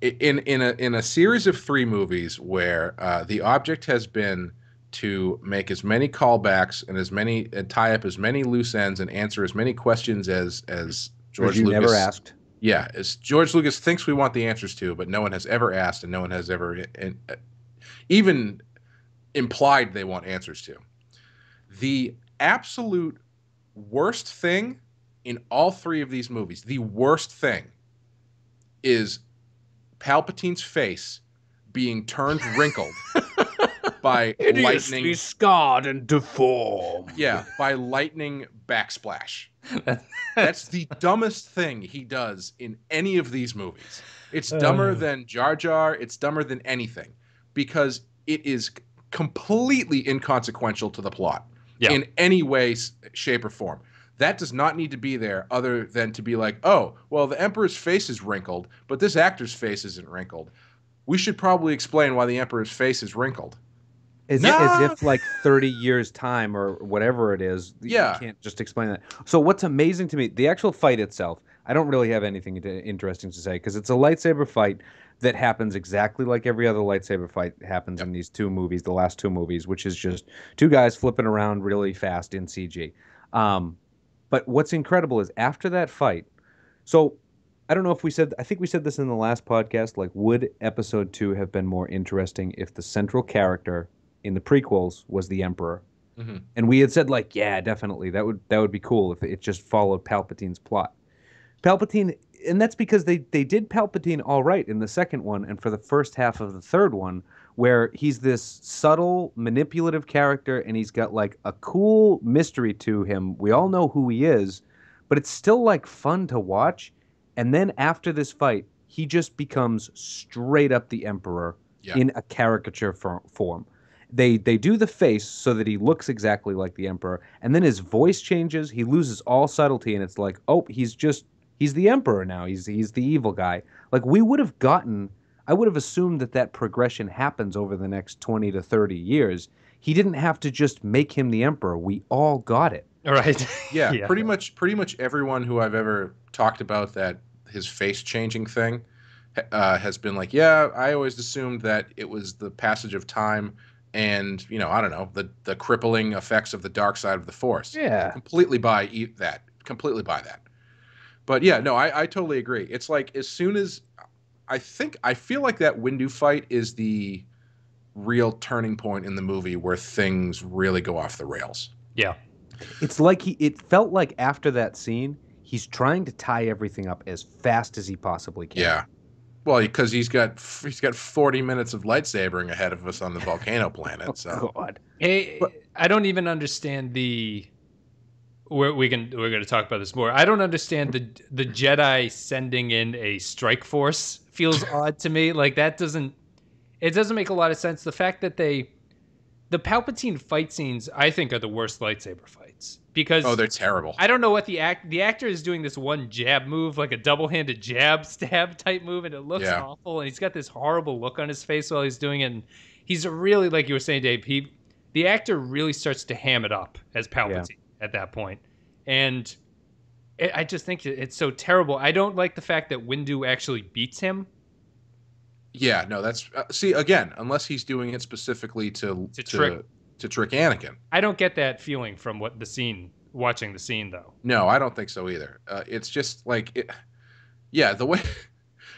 a series of 3 movies where the object has been to make as many callbacks and tie up as many loose ends and answer as many questions as George Lucas never asked. Yeah, as George Lucas thinks we want the answers to, but no one has ever asked and no one has ever even implied they want answers to. The absolute worst thing in all 3 of these movies, the worst thing, is Palpatine's face being turned wrinkled by lightning, scarred and deformed. Yeah, by lightning backsplash. That's the dumbest thing he does in any of these movies. It's dumber than Jar Jar. It's dumber than anything because it is completely inconsequential to the plot in any way, shape, or form. That does not need to be there other than to be like, oh, well, the Emperor's face is wrinkled, but this actor's face isn't wrinkled. We should probably explain why the Emperor's face is wrinkled. As if like 30 years time or whatever it is, you can't just explain that. So what's amazing to me, the actual fight itself, I don't really have anything interesting to say because it's a lightsaber fight that happens exactly like every other lightsaber fight happens in these 2 movies, the last 2 movies, which is just 2 guys flipping around really fast in CG. But what's incredible is after that fight, so I don't know if I think we said this in the last podcast, like would episode 2 have been more interesting if the central character in the prequels was the Emperor? Mm-hmm. And we had said like, yeah, definitely. That would be cool if it just followed Palpatine's plot. Palpatine, and that's because they did Palpatine all right in the second one and for the first half of the third one, where he's this subtle, manipulative character and he's got like a cool mystery to him. We all know who he is, but it's still like fun to watch. And then after this fight, he just becomes straight up the Emperor in a caricature form. They do the face so that he looks exactly like the Emperor, and then his voice changes. He loses all subtlety, and it's like, oh, he's the Emperor now. He's the evil guy. Like I would have assumed that progression happens over the next 20 to 30 years. He didn't have to just make him the Emperor. We all got it. All right. Yeah, pretty much everyone who I've ever talked about that his face changing thing has been like, yeah, I always assumed that it was the passage of time and, I don't know, the crippling effects of the dark side of the Force. Yeah. Completely buy that. Completely buy that. But yeah, no, I totally agree. It's like as soon as I feel like that Windu fight is the real turning point in the movie where things really go off the rails. Yeah. It's like it felt like after that scene, he's trying to tie everything up as fast as he possibly can. Yeah. Well, because he's got 40 minutes of lightsabering ahead of us on the volcano planet. So. God. Hey, I don't even understand we're going to talk about this more. I don't understand the Jedi sending in a strike force feels odd to me. Like it doesn't make a lot of sense. The fact that the Palpatine fight scenes, I think, are the worst lightsaber fights because they're terrible. I don't know what the actor is doing this one jab move, like a double-handed jab stab type move, and it looks awful. And he's got this horrible look on his face while he's doing it. And he's really, like you were saying, Dave, the actor really starts to ham it up as Palpatine at that point. And I just think it's so terrible. I don't like the fact that Windu actually beats him. Yeah, no, that's see again. Unless he's doing it specifically to trick Anakin. I don't get that feeling from watching the scene though. No, I don't think so either. It's just like it. Yeah, the way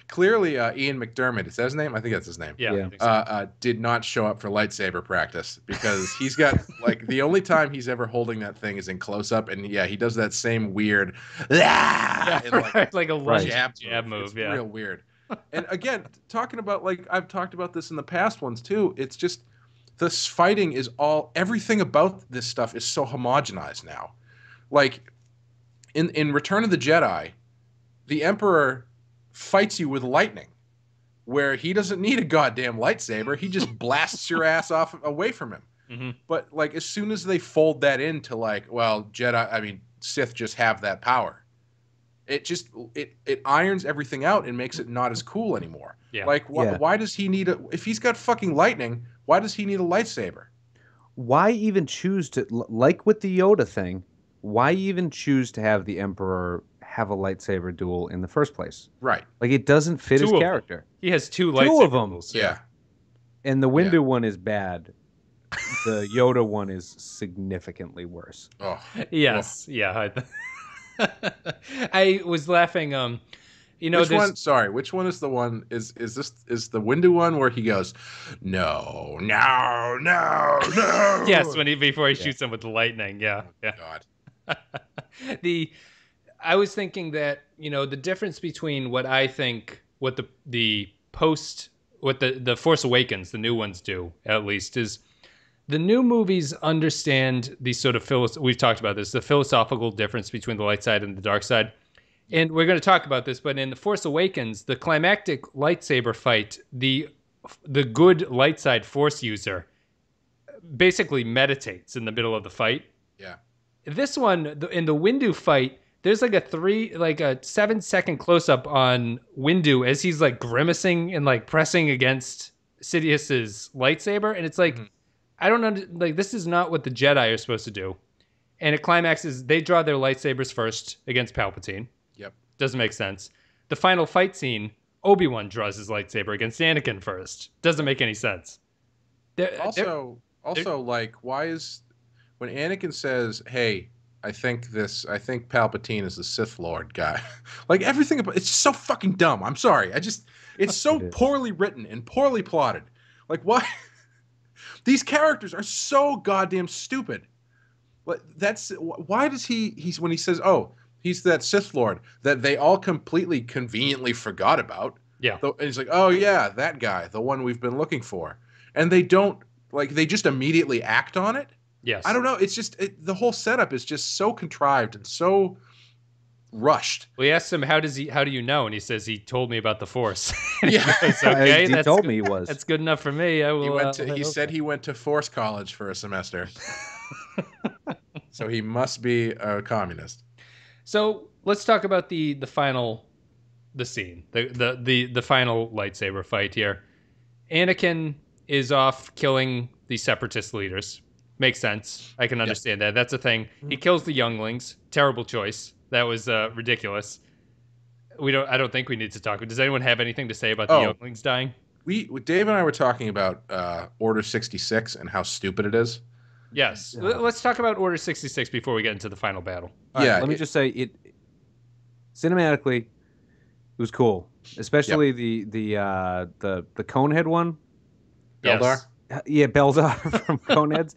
clearly Ian McDiarmid, is that his name? I think that's his name. Yeah. Did not show up for lightsaber practice because he's got like the only time he's ever holding that thing is in close up, and he does that same weird like a lunge jab move. It's real weird. And again, talking about like I've talked about this in the past ones too. It's just this fighting is everything about this stuff is so homogenized now. Like in Return of the Jedi, the Emperor fights you with lightning, where he doesn't need a goddamn lightsaber. He just blasts your ass off away from him. Mm-hmm. But like as soon as they fold that into like, well, Sith just have that power. It just it irons everything out and makes it not as cool anymore. Yeah. Like why does he need if he's got fucking lightning, why does he need a lightsaber? Why even choose to, like with the Yoda thing, why even choose to have the Emperor have a lightsaber duel in the first place. Right. Like, it doesn't fit his character. He has two lightsaber duels. Yeah. And the Windu one is bad. The Yoda one is significantly worse. Oh. Yes. Oh. Yeah. I was laughing. Which one? Sorry, which one is the one? Is the Windu one where he goes, no. Yes, before he shoots him with the lightning. Yeah. Oh, yeah. God. I was thinking that the difference between what I think what the Force Awakens, the new ones do at least, is the new movies understand the sort of we've talked about this, the philosophical difference between the light side and the dark side. And we're going to talk about this, but in The Force Awakens, the climactic lightsaber fight, the good light side Force user basically meditates in the middle of the fight. Yeah. This one, in the Windu fight, there's like a 7-second close-up on Windu as he's like grimacing and like pressing against Sidious's lightsaber, and it's like, I don't this is not what the Jedi are supposed to do. And it climaxes, they draw their lightsabers first against Palpatine. Yep. Doesn't make sense. The final fight scene, Obi-Wan draws his lightsaber against Anakin first. Doesn't make any sense. Also, like, why is, when Anakin says, hey, I think Palpatine is the Sith Lord guy. Like, everything about it's so fucking dumb. I'm sorry. It's so poorly written and poorly plotted. Like, why? These characters are so goddamn stupid. Why does he's when he says, oh, he's that Sith Lord that they all completely conveniently forgot about. Yeah. And he's like, oh yeah, that guy, the one we've been looking for. And they don't, like, they just immediately act on it. Yes. I don't know. It's just, the whole setup is just so contrived and so rushed. We asked him, how do you know? And he says, he told me about the Force. Yeah. Goes, okay, he told me he was. That's good enough for me. He said he went to Force College for a semester. So he must be a communist. So let's talk about the scene, the final lightsaber fight here. Anakin is off killing the separatist leaders. Makes sense. I can understand that. That's a thing. He kills the younglings. Terrible choice. That was ridiculous. I don't think we need to talk. Does anyone have anything to say about the younglings dying? Dave and I were talking about Order 66 and how stupid it is. Yes. Let's talk about Order 66 before we get into the final battle. Let me just say it. Cinematically, it was cool, especially the Conehead one. Beldar. Yes. Yeah, Beldar from Coneheads.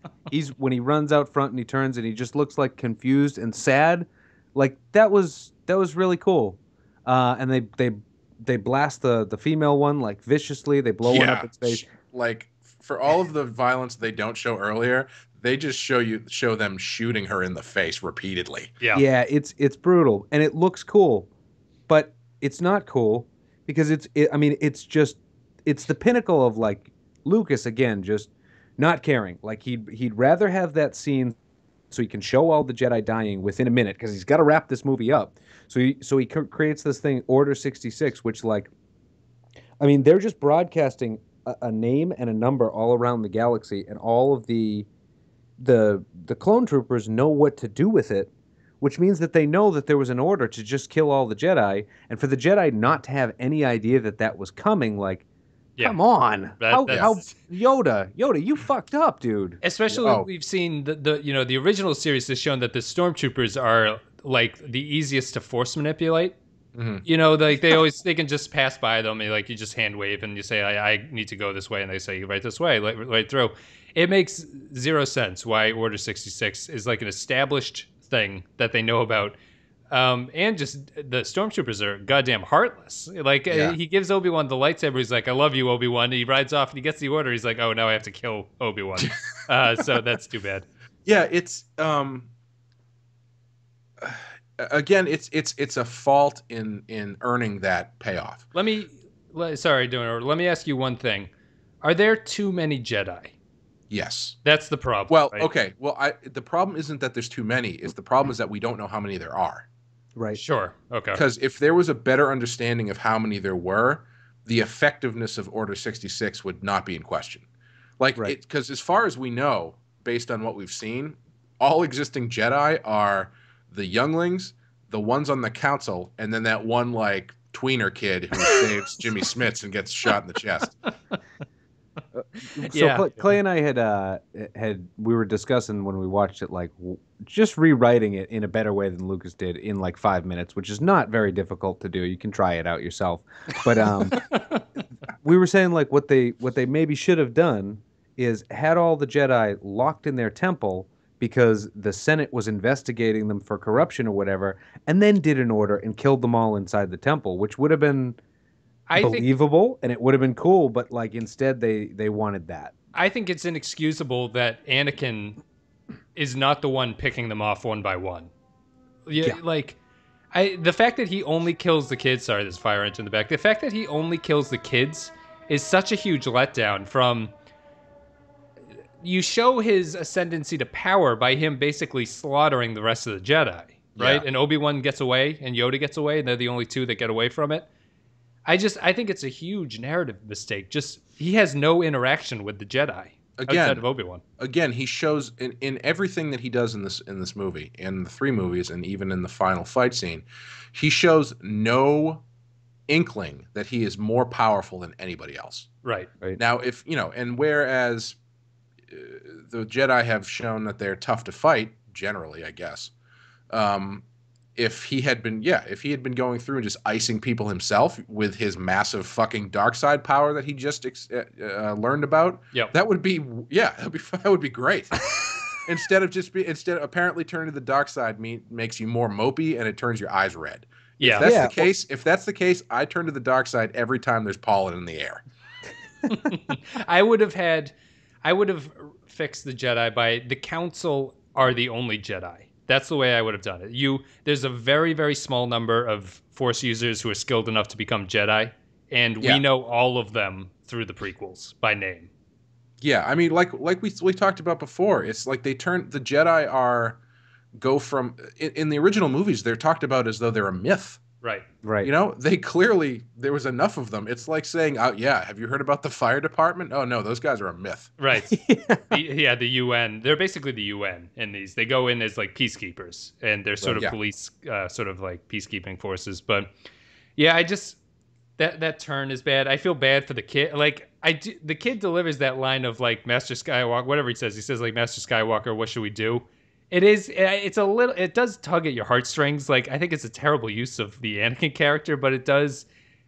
When he runs out front and he turns and he just looks like confused and sad. Like that was really cool. And they blast the female one like viciously. They blow one up its face. Like, for all of the violence they don't show earlier, they just show them shooting her in the face repeatedly. Yeah. Yeah, it's brutal and it looks cool, but it's not cool because it's the pinnacle of like Lucas again just not caring. Like he'd rather have that scene so he can show all the Jedi dying within a minute because he's got to wrap this movie up. So he creates this thing, Order 66, which they're just broadcasting a name and a number all around the galaxy, and all of the clone troopers know what to do with it, which means that they know that there was an order to just kill all the Jedi, and for the Jedi not to have any idea that was coming, like, come on, how Yoda, you fucked up, dude. Especially we've seen the original series has shown that the stormtroopers are like the easiest to force manipulate. Mm-hmm. They can just pass by them, and you just hand wave and you say I need to go this way, and they say right this way, right through. It makes zero sense why Order 66 is like an established thing that they know about. And just the stormtroopers are goddamn heartless. He gives Obi-Wan the lightsaber. He's like, I love you, Obi-Wan. He rides off and he gets the order. He's like, oh, now I have to kill Obi-Wan. So that's too bad. Yeah, it's again, it's a fault in earning that payoff. Let me ask you one thing. Are there too many Jedi? Yes. That's the problem. Well, right? okay. Well, the problem isn't that there's too many. The problem is that we don't know how many there are. Right. Sure. Okay. Because if there was a better understanding of how many there were, the effectiveness of Order 66 would not be in question. Because as far as we know, based on what we've seen, all existing Jedi are the younglings, the ones on the council, and then that one like tweener kid who saves Jimmy Smits and gets shot in the chest. So Clay and I had we were discussing when we watched it, like just rewriting it in a better way than Lucas did in like 5 minutes, which is not very difficult to do. You can try it out yourself. But we were saying like what they maybe should have done is had all the Jedi locked in their temple because the Senate was investigating them for corruption or whatever, and then did an order and killed them all inside the temple, which would have been believable and it would have been cool, but like instead they wanted that. I think it's inexcusable that Anakin is not the one picking them off one by one. Yeah. Like the fact that he only kills the kids, sorry, there's a fire engine in the back. The fact that he only kills the kids is such a huge letdown from you show his ascendancy to power by him basically slaughtering the rest of the Jedi, right? Yeah. And Obi-Wan gets away and Yoda gets away, and they're the only two that get away from it. I think it's a huge narrative mistake. Just he has no interaction with the Jedi outside of Obi-Wan. Again, he shows in everything that he does in this movie, in the 3 movies, and even in the final fight scene, he shows no inkling that he is more powerful than anybody else. Right. Now, if and whereas the Jedi have shown that they're tough to fight, generally, I guess. If he had been going through and just icing people himself with his massive fucking dark side power that he just learned about, that would be great. instead of apparently turning to the dark side makes you more mopey and it turns your eyes red. Yeah. If that's the case, I turn to the dark side every time there's pollen in the air. I would have fixed the Jedi by the Council are the only Jedi. That's the way I would have done it. There's a very, very small number of Force users who are skilled enough to become Jedi, and we know all of them through the prequels by name. Yeah, I mean, like we talked about before, it's like the Jedi go from in the original movies they're talked about as though they're a myth. Right. They clearly, there was enough of them. It's like saying, have you heard about the fire department? Oh, no, those guys are a myth. Right. The UN. They're basically the UN in these. They go in as like peacekeepers, and they're sort of police, sort of like peacekeeping forces. But yeah, that turn is bad. I feel bad for the kid. Like the kid delivers that line of like Master Skywalker, whatever he says. He says like, Master Skywalker, what should we do? It does tug at your heartstrings. Like, I think it's a terrible use of the Anakin character, but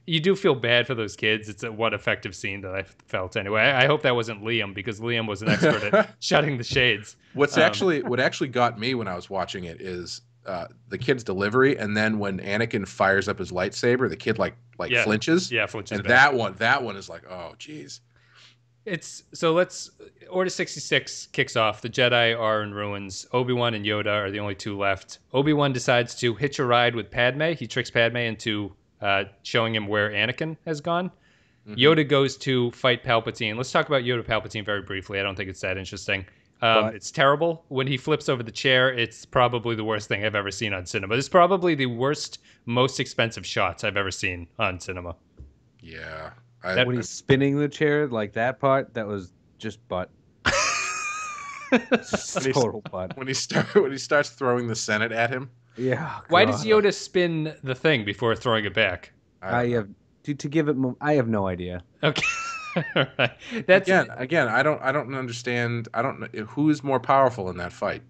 you do feel bad for those kids. It's one effective scene that I felt anyway. I hope that wasn't Liam, because Liam was an expert at shutting the shades. What actually got me when I was watching it is the kid's delivery, and then when Anakin fires up his lightsaber, the kid flinches. Yeah, flinches. And that one is like, oh, geez. Order 66 kicks off. The Jedi are in ruins. Obi-Wan and Yoda are the only two left. Obi-Wan decides to hitch a ride with Padme. He tricks Padme into showing him where Anakin has gone. Mm-hmm. Yoda goes to fight Palpatine. Let's talk about Yoda Palpatine very briefly. I don't think it's that interesting. It's terrible. When he flips over the chair, it's probably the worst thing I've ever seen on cinema. It's probably the worst, most expensive shots I've ever seen on cinema. Yeah. When he's spinning the chair, like that part, that was just butt. Total butt. When he starts throwing the Senate at him. Yeah. Why does Yoda spin the thing before throwing it back? I have no idea. Okay. Right. Again, I don't understand. I don't know who is more powerful in that fight.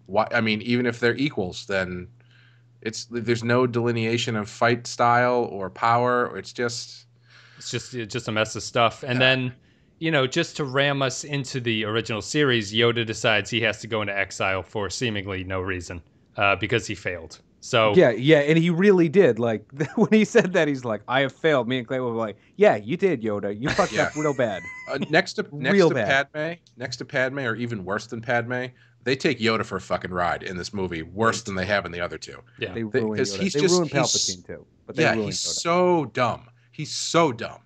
Why? I mean, even if they're equals, then there's no delineation of fight style or power. It's just a mess of stuff. And then, just to ram us into the original series, Yoda decides he has to go into exile for seemingly no reason, because he failed. So yeah, and he really did. Like when he said that, he's like, "I have failed." Me and Clay were like, "Yeah, you did, Yoda. You fucked up real bad." Next to Padme, or even worse than Padme, they take Yoda for a fucking ride in this movie, worse than they have in the other two. Yeah, they ruined Yoda. They ruined Palpatine too. But they ruined he's Yoda. So dumb. He's so dumb.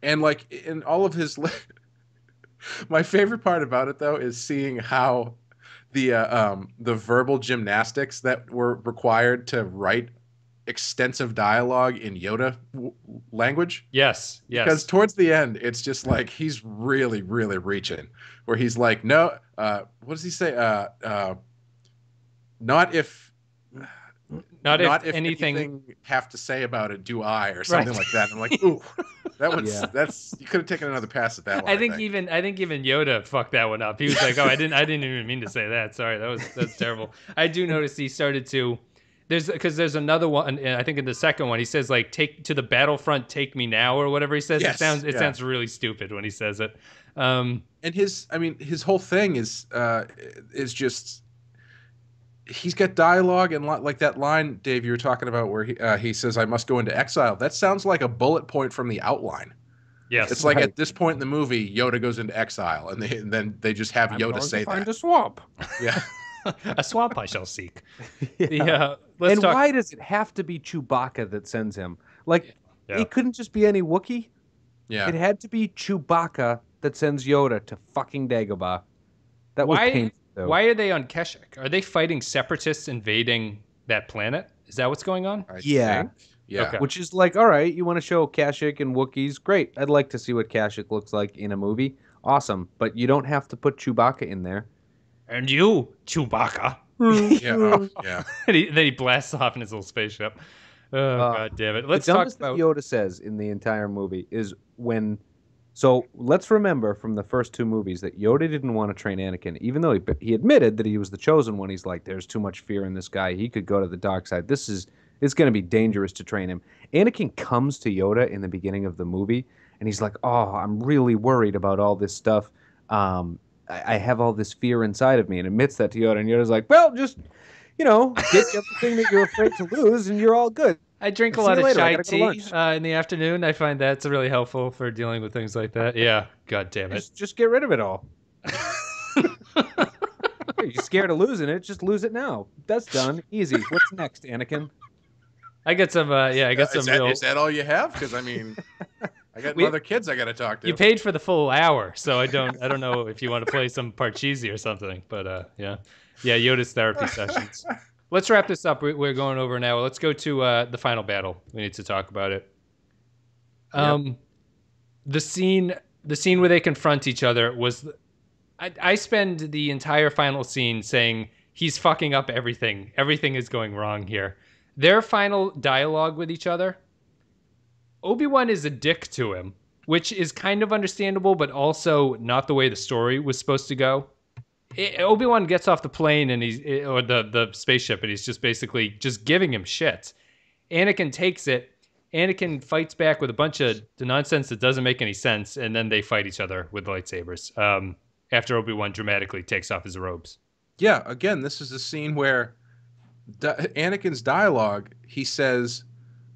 And like in all of his, my favorite part about it though is seeing how the verbal gymnastics that were required to write extensive dialogue in Yoda language. Yes. Because towards the end, it's just like he's really, really reaching. Where he's like, no, what does he say? Not if. Not if anything have to say about it, do I, or something like that. And I'm like, ooh, that's you could have taken another pass at that one. I think even Yoda fucked that one up. He was like, oh, I didn't even mean to say that. Sorry, that's terrible. I do notice he started to. There's another one. I think in the second one he says like, "Take to the battlefront, take me now," or whatever he says. Yes, it sounds really stupid when he says it. And his whole thing is just he's got dialogue and like that line, Dave, you were talking about where he says, "I must go into exile." That sounds like a bullet point from the outline. Yes, it's like at this point in the movie, Yoda goes into exile, and then they just have Yoda say find that. a swamp. Yeah. A swamp I shall seek. Yeah. Why does it have to be Chewbacca that sends him? Like, it couldn't just be any Wookiee. Yeah. It had to be Chewbacca that sends Yoda to fucking Dagobah. That was painful. Why are they on Kashyyyk? Are they fighting separatists invading that planet? Is that what's going on? I think. Yeah. Okay. Which is like, all right, you want to show Kashyyyk and Wookiees? Great. I'd like to see what Kashyyyk looks like in a movie. Awesome. But you don't have to put Chewbacca in there. And you, Chewbacca. Yeah. Then he blasts off in his little spaceship. Oh, God damn it. Let's talk about... Yoda says in the entire movie is when... So let's remember from the first two movies that Yoda didn't want to train Anakin, even though he admitted that he was the chosen one. He's like, there's too much fear in this guy. He could go to the dark side. It's going to be dangerous to train him. Anakin comes to Yoda in the beginning of the movie, and he's like, oh, I'm really worried about all this stuff. I have all this fear inside of me, and admits that to Yoda. And Yoda's like, well, just, get everything that you're afraid to lose, and you're all good. I drink a lot of chai tea in the afternoon. I find that's really helpful for dealing with things like that. Yeah, God damn it. Just get rid of it all. You're scared of losing it, just lose it now. That's done. Easy. What's next, Anakin? I got some, Is that all you have? Because, I got other kids I got to talk to. You paid for the full hour, so I don't know if you want to play some Parcheesi or something, but yeah, Yoda's therapy sessions. Let's wrap this up. We're going over now. Let's go to the final battle. We need to talk about it. The scene where they confront each other was... I spend the entire final scene saying, he's fucking up everything. Everything is going wrong here. Their final dialogue with each other... Obi-Wan is a dick to him, which is kind of understandable, but also not the way the story was supposed to go. Obi-Wan gets off the plane or the spaceship, and he's just basically just giving him shit. Anakin takes it. Anakin fights back with a bunch of nonsense that doesn't make any sense, and then they fight each other with lightsabers. After Obi-Wan dramatically takes off his robes. Yeah, again, this is a scene where Anakin's dialogue, he says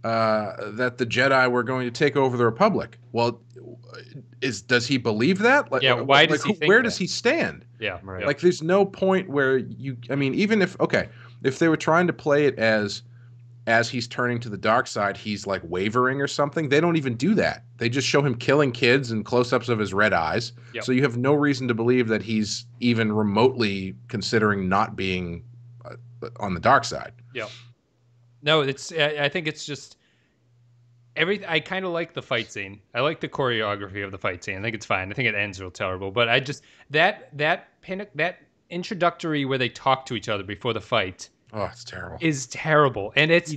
that the Jedi were going to take over the Republic. Well, does he believe that? Like, why does he think where that? does he stand? Yeah, right. Like, there's no point where even if they were trying to play it as he's turning to the dark side, he's like wavering or something. They don't even do that. They just show him killing kids and close-ups of his red eyes. Yep. So you have no reason to believe that he's even remotely considering not being on the dark side. Yeah. No, I think it's just I kind of like the fight scene. I like the choreography of the fight scene. I think it's fine. I think it ends real terrible, but I just that introductory where they talk to each other before the fight. Oh, it's terrible. Is terrible, and it's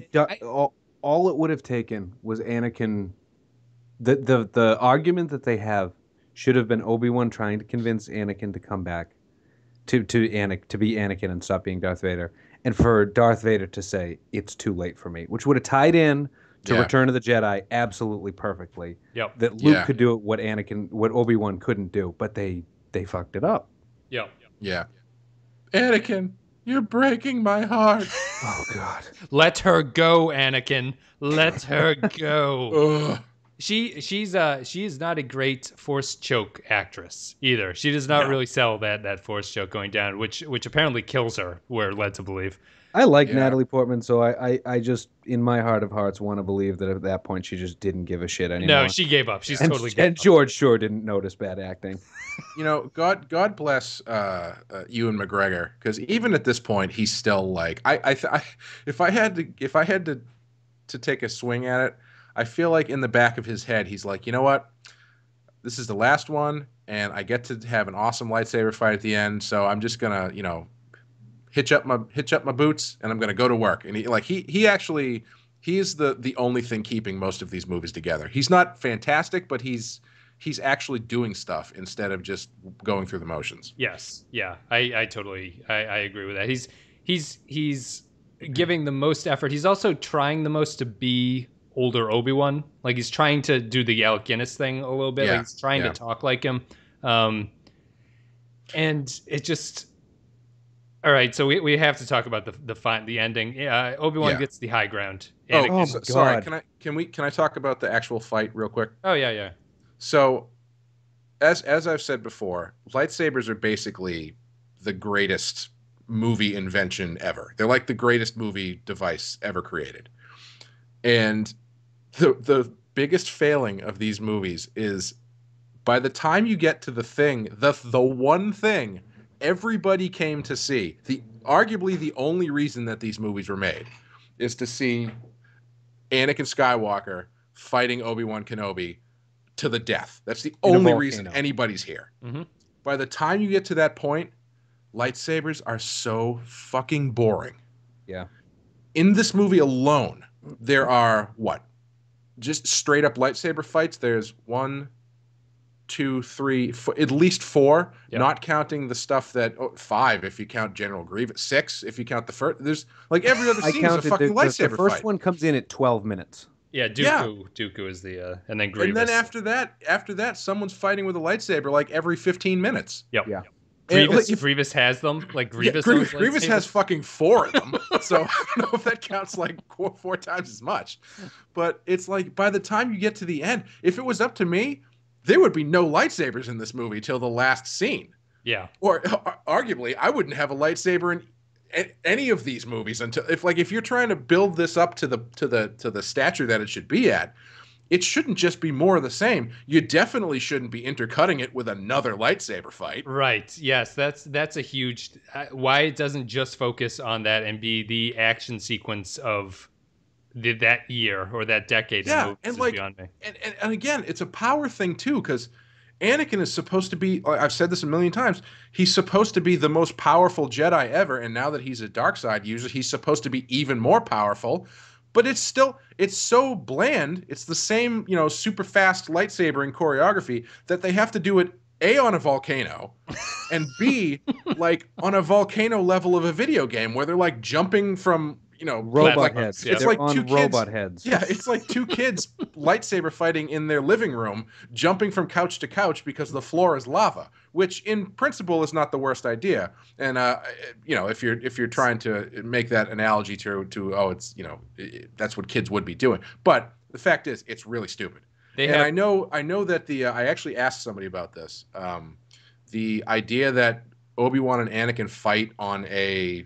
all it would have taken was Anakin. The argument that they have should have been Obi-Wan trying to convince Anakin to come back to be Anakin and stop being Darth Vader, and for Darth Vader to say it's too late for me, which would have tied in to Return of the Jedi absolutely perfectly. Yep. That Luke could do what Obi-Wan couldn't do, but they fucked it up. Yep. Yeah. Anakin, you're breaking my heart. Oh God. Let her go, Anakin. Let her go. Ugh. She is not a great force choke actress either. She does not really sell that force choke going down, which apparently kills her. We're led to believe. I like Natalie Portman, so I just in my heart of hearts want to believe that at that point she just didn't give a shit anymore. No, she gave up. She's totally gave up. And George sure didn't notice bad acting. God bless Ewan McGregor, because even at this point he's still like if I had to take a swing at it, I feel like in the back of his head he's like, you know what, this is the last one, and I get to have an awesome lightsaber fight at the end, so I'm just gonna hitch up my boots, and I'm gonna go to work. And he is the only thing keeping most of these movies together. He's not fantastic, but he's actually doing stuff instead of just going through the motions. Yes, yeah, I totally I agree with that. He's giving the most effort. He's also trying the most to be older Obi-Wan. Like he's trying to do the Alec Guinness thing a little bit. Yeah, like he's trying to talk like him. And it just all right. So we have to talk about the ending. Yeah, Obi-Wan gets the high ground. Oh, sorry. Can I talk about the actual fight real quick? Oh yeah. So, as I've said before, lightsabers are basically the greatest movie invention ever. They're like the greatest movie device ever created. And the biggest failing of these movies is by the time you get to the one thing everybody came to see, arguably the only reason that these movies were made is to see Anakin Skywalker fighting Obi-Wan Kenobi to the death. That's the only reason anybody's here. Mm-hmm. By the time you get to that point, lightsabers are so fucking boring. Yeah. In this movie alone, there are just straight up lightsaber fights. There's 1, 2, 3, at least 4, not counting the stuff that 5 if you count General Grievous, 6 if you count the first. There's like every other scene is a fucking lightsaber fight. The first one comes in at 12 minutes. Yeah, Dooku is the and then Grievous. And then after that, someone's fighting with a lightsaber like every 15 minutes. Yep. Yeah. Grievous has them. Like Grievous. Yeah, Grievous has fucking 4 of them. So I don't know if that counts like 4 times as much. But it's like by the time you get to the end, if it was up to me, there would be no lightsabers in this movie till the last scene. Yeah. Or arguably, I wouldn't have a lightsaber in any of these movies until if you're trying to build this up to the stature that it should be at, it shouldn't just be more of the same. You definitely shouldn't be intercutting it with another lightsaber fight. Right. Yes, that's a huge why it doesn't just focus on that and be the action sequence of that year or that decade. Yeah, and beyond me. And again, it's a power thing too, because Anakin is supposed to be, I've said this a million times, he's supposed to be the most powerful Jedi ever, and now that he's a dark side user, he's supposed to be even more powerful, but it's so bland, it's the same, super fast lightsabering choreography that they have to do it A, on a volcano, and B, like on a volcano level of a video game where they're like jumping from robot heads. It's like two kids, robot heads. Yeah, it's like 2 kids lightsaber fighting in their living room, jumping from couch to couch because the floor is lava, which in principle is not the worst idea. And if you're trying to make that analogy that's what kids would be doing. But the fact is, it's really stupid. I know that I actually asked somebody about this. The idea that Obi-Wan and Anakin fight on a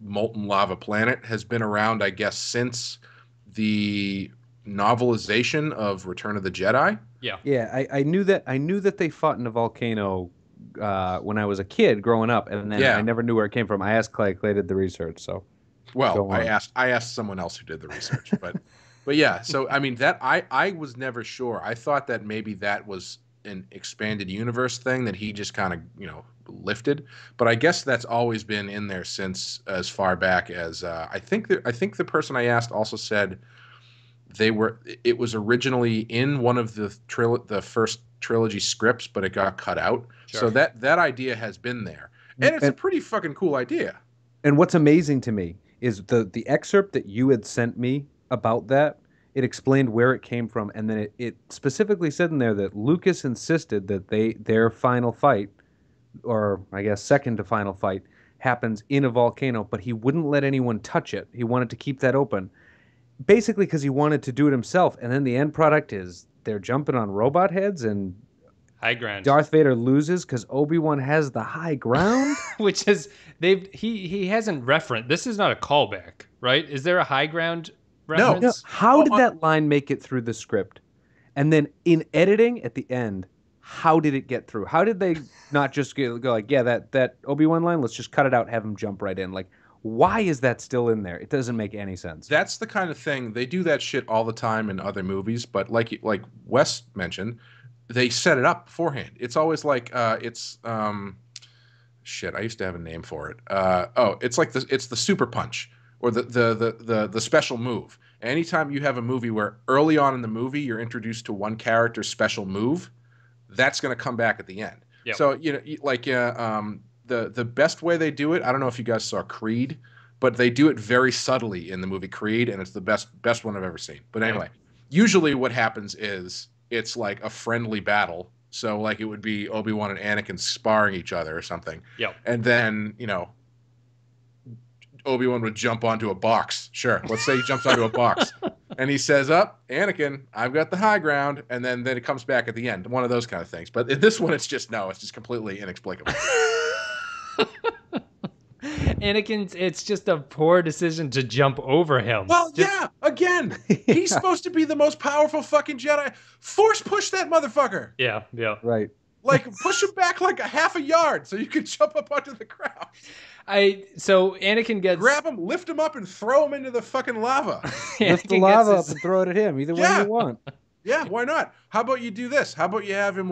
molten lava planet has been around, I guess, since the novelization of Return of the Jedi. Yeah, I knew that they fought in a volcano when I was a kid growing up, and then I never knew where it came from. I asked Clay. Clay did the research, so. Well, I asked someone else who did the research, but yeah. So I mean that I was never sure. I thought that maybe that was an expanded universe thing that he just kind of lifted, but I guess that's always been in there since as far back as I think the person I asked also said it was originally in one of the first trilogy scripts, but it got cut out. Sure. So that idea has been there, and it's a pretty fucking cool idea. And what's amazing to me is the excerpt that you had sent me about that. It explained where it came from, and then it specifically said in there that Lucas insisted that their final fight, or I guess second to final fight, happens in a volcano, but he wouldn't let anyone touch it. He wanted to keep that open, basically because he wanted to do it himself. And then the end product is they're jumping on robot heads, and high ground. Darth Vader loses because Obi-Wan has the high ground, which is he hasn't referenced. This is not a callback, right? Is there a high ground reference? No. How did that line make it through the script? And then in editing at the end, how did it get through? How did they not just go like, yeah, that Obi-Wan line, let's just cut it out, have him jump right in? Like, why is that still in there? It doesn't make any sense. That's the kind of thing, they do that shit all the time in other movies, but like Wes mentioned, they set it up beforehand. It's always like shit. I used to have a name for it. It's like it's the super punch or the special move. Anytime you have a movie where early on in the movie you're introduced to one character's special move, that's going to come back at the end. Yep. So the best way they do it, I don't know if you guys saw Creed, but they do it very subtly in the movie Creed, and it's the best one I've ever seen. But anyway, usually what happens is it's like a friendly battle. So like it would be Obi-Wan and Anakin sparring each other or something. Yep. And then, Obi-Wan would jump onto a box. Sure. Let's say he jumps onto a box. And he says, Anakin, I've got the high ground. And then it comes back at the end. One of those kind of things. But in this one, it's just completely inexplicable. Anakin, it's just a poor decision to jump over him. Well, again, he's supposed to be the most powerful fucking Jedi. Force push that motherfucker. Yeah. Right. Like, push him back like a half a yard so you can jump up onto the ground. So Anakin gets... Grab him, lift him up, and throw him into the fucking lava. Lift the lava up and throw it at him. Either way you want. Yeah, why not? How about you do this? How about you have him,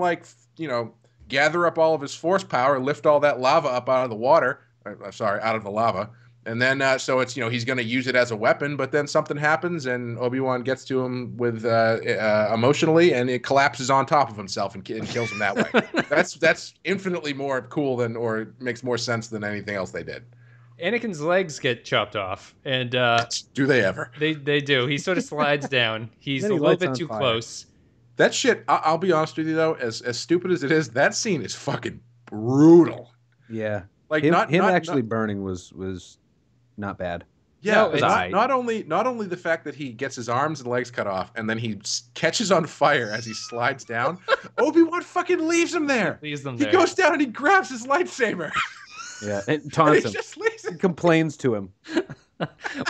gather up all of his force power, lift all that lava up out of the water. Out of the lava. And then, so it's, he's going to use it as a weapon, but then something happens and Obi-Wan gets to him with emotionally, and it collapses on top of himself and kills him that way. That's infinitely more cool or makes more sense than anything else they did. Anakin's legs get chopped off, and do they ever? They do. He sort of slides down. He's a little bit too close. That shit, I'll be honest with you though, as stupid as it is, that scene is fucking brutal. Yeah. Like him actually burning was not bad. Yeah, not only the fact that he gets his arms and legs cut off and then he catches on fire as he slides down. Obi-Wan fucking leaves him there. He goes down and he grabs his lightsaber. Yeah, and taunts him. Just leaves him. Complains to him.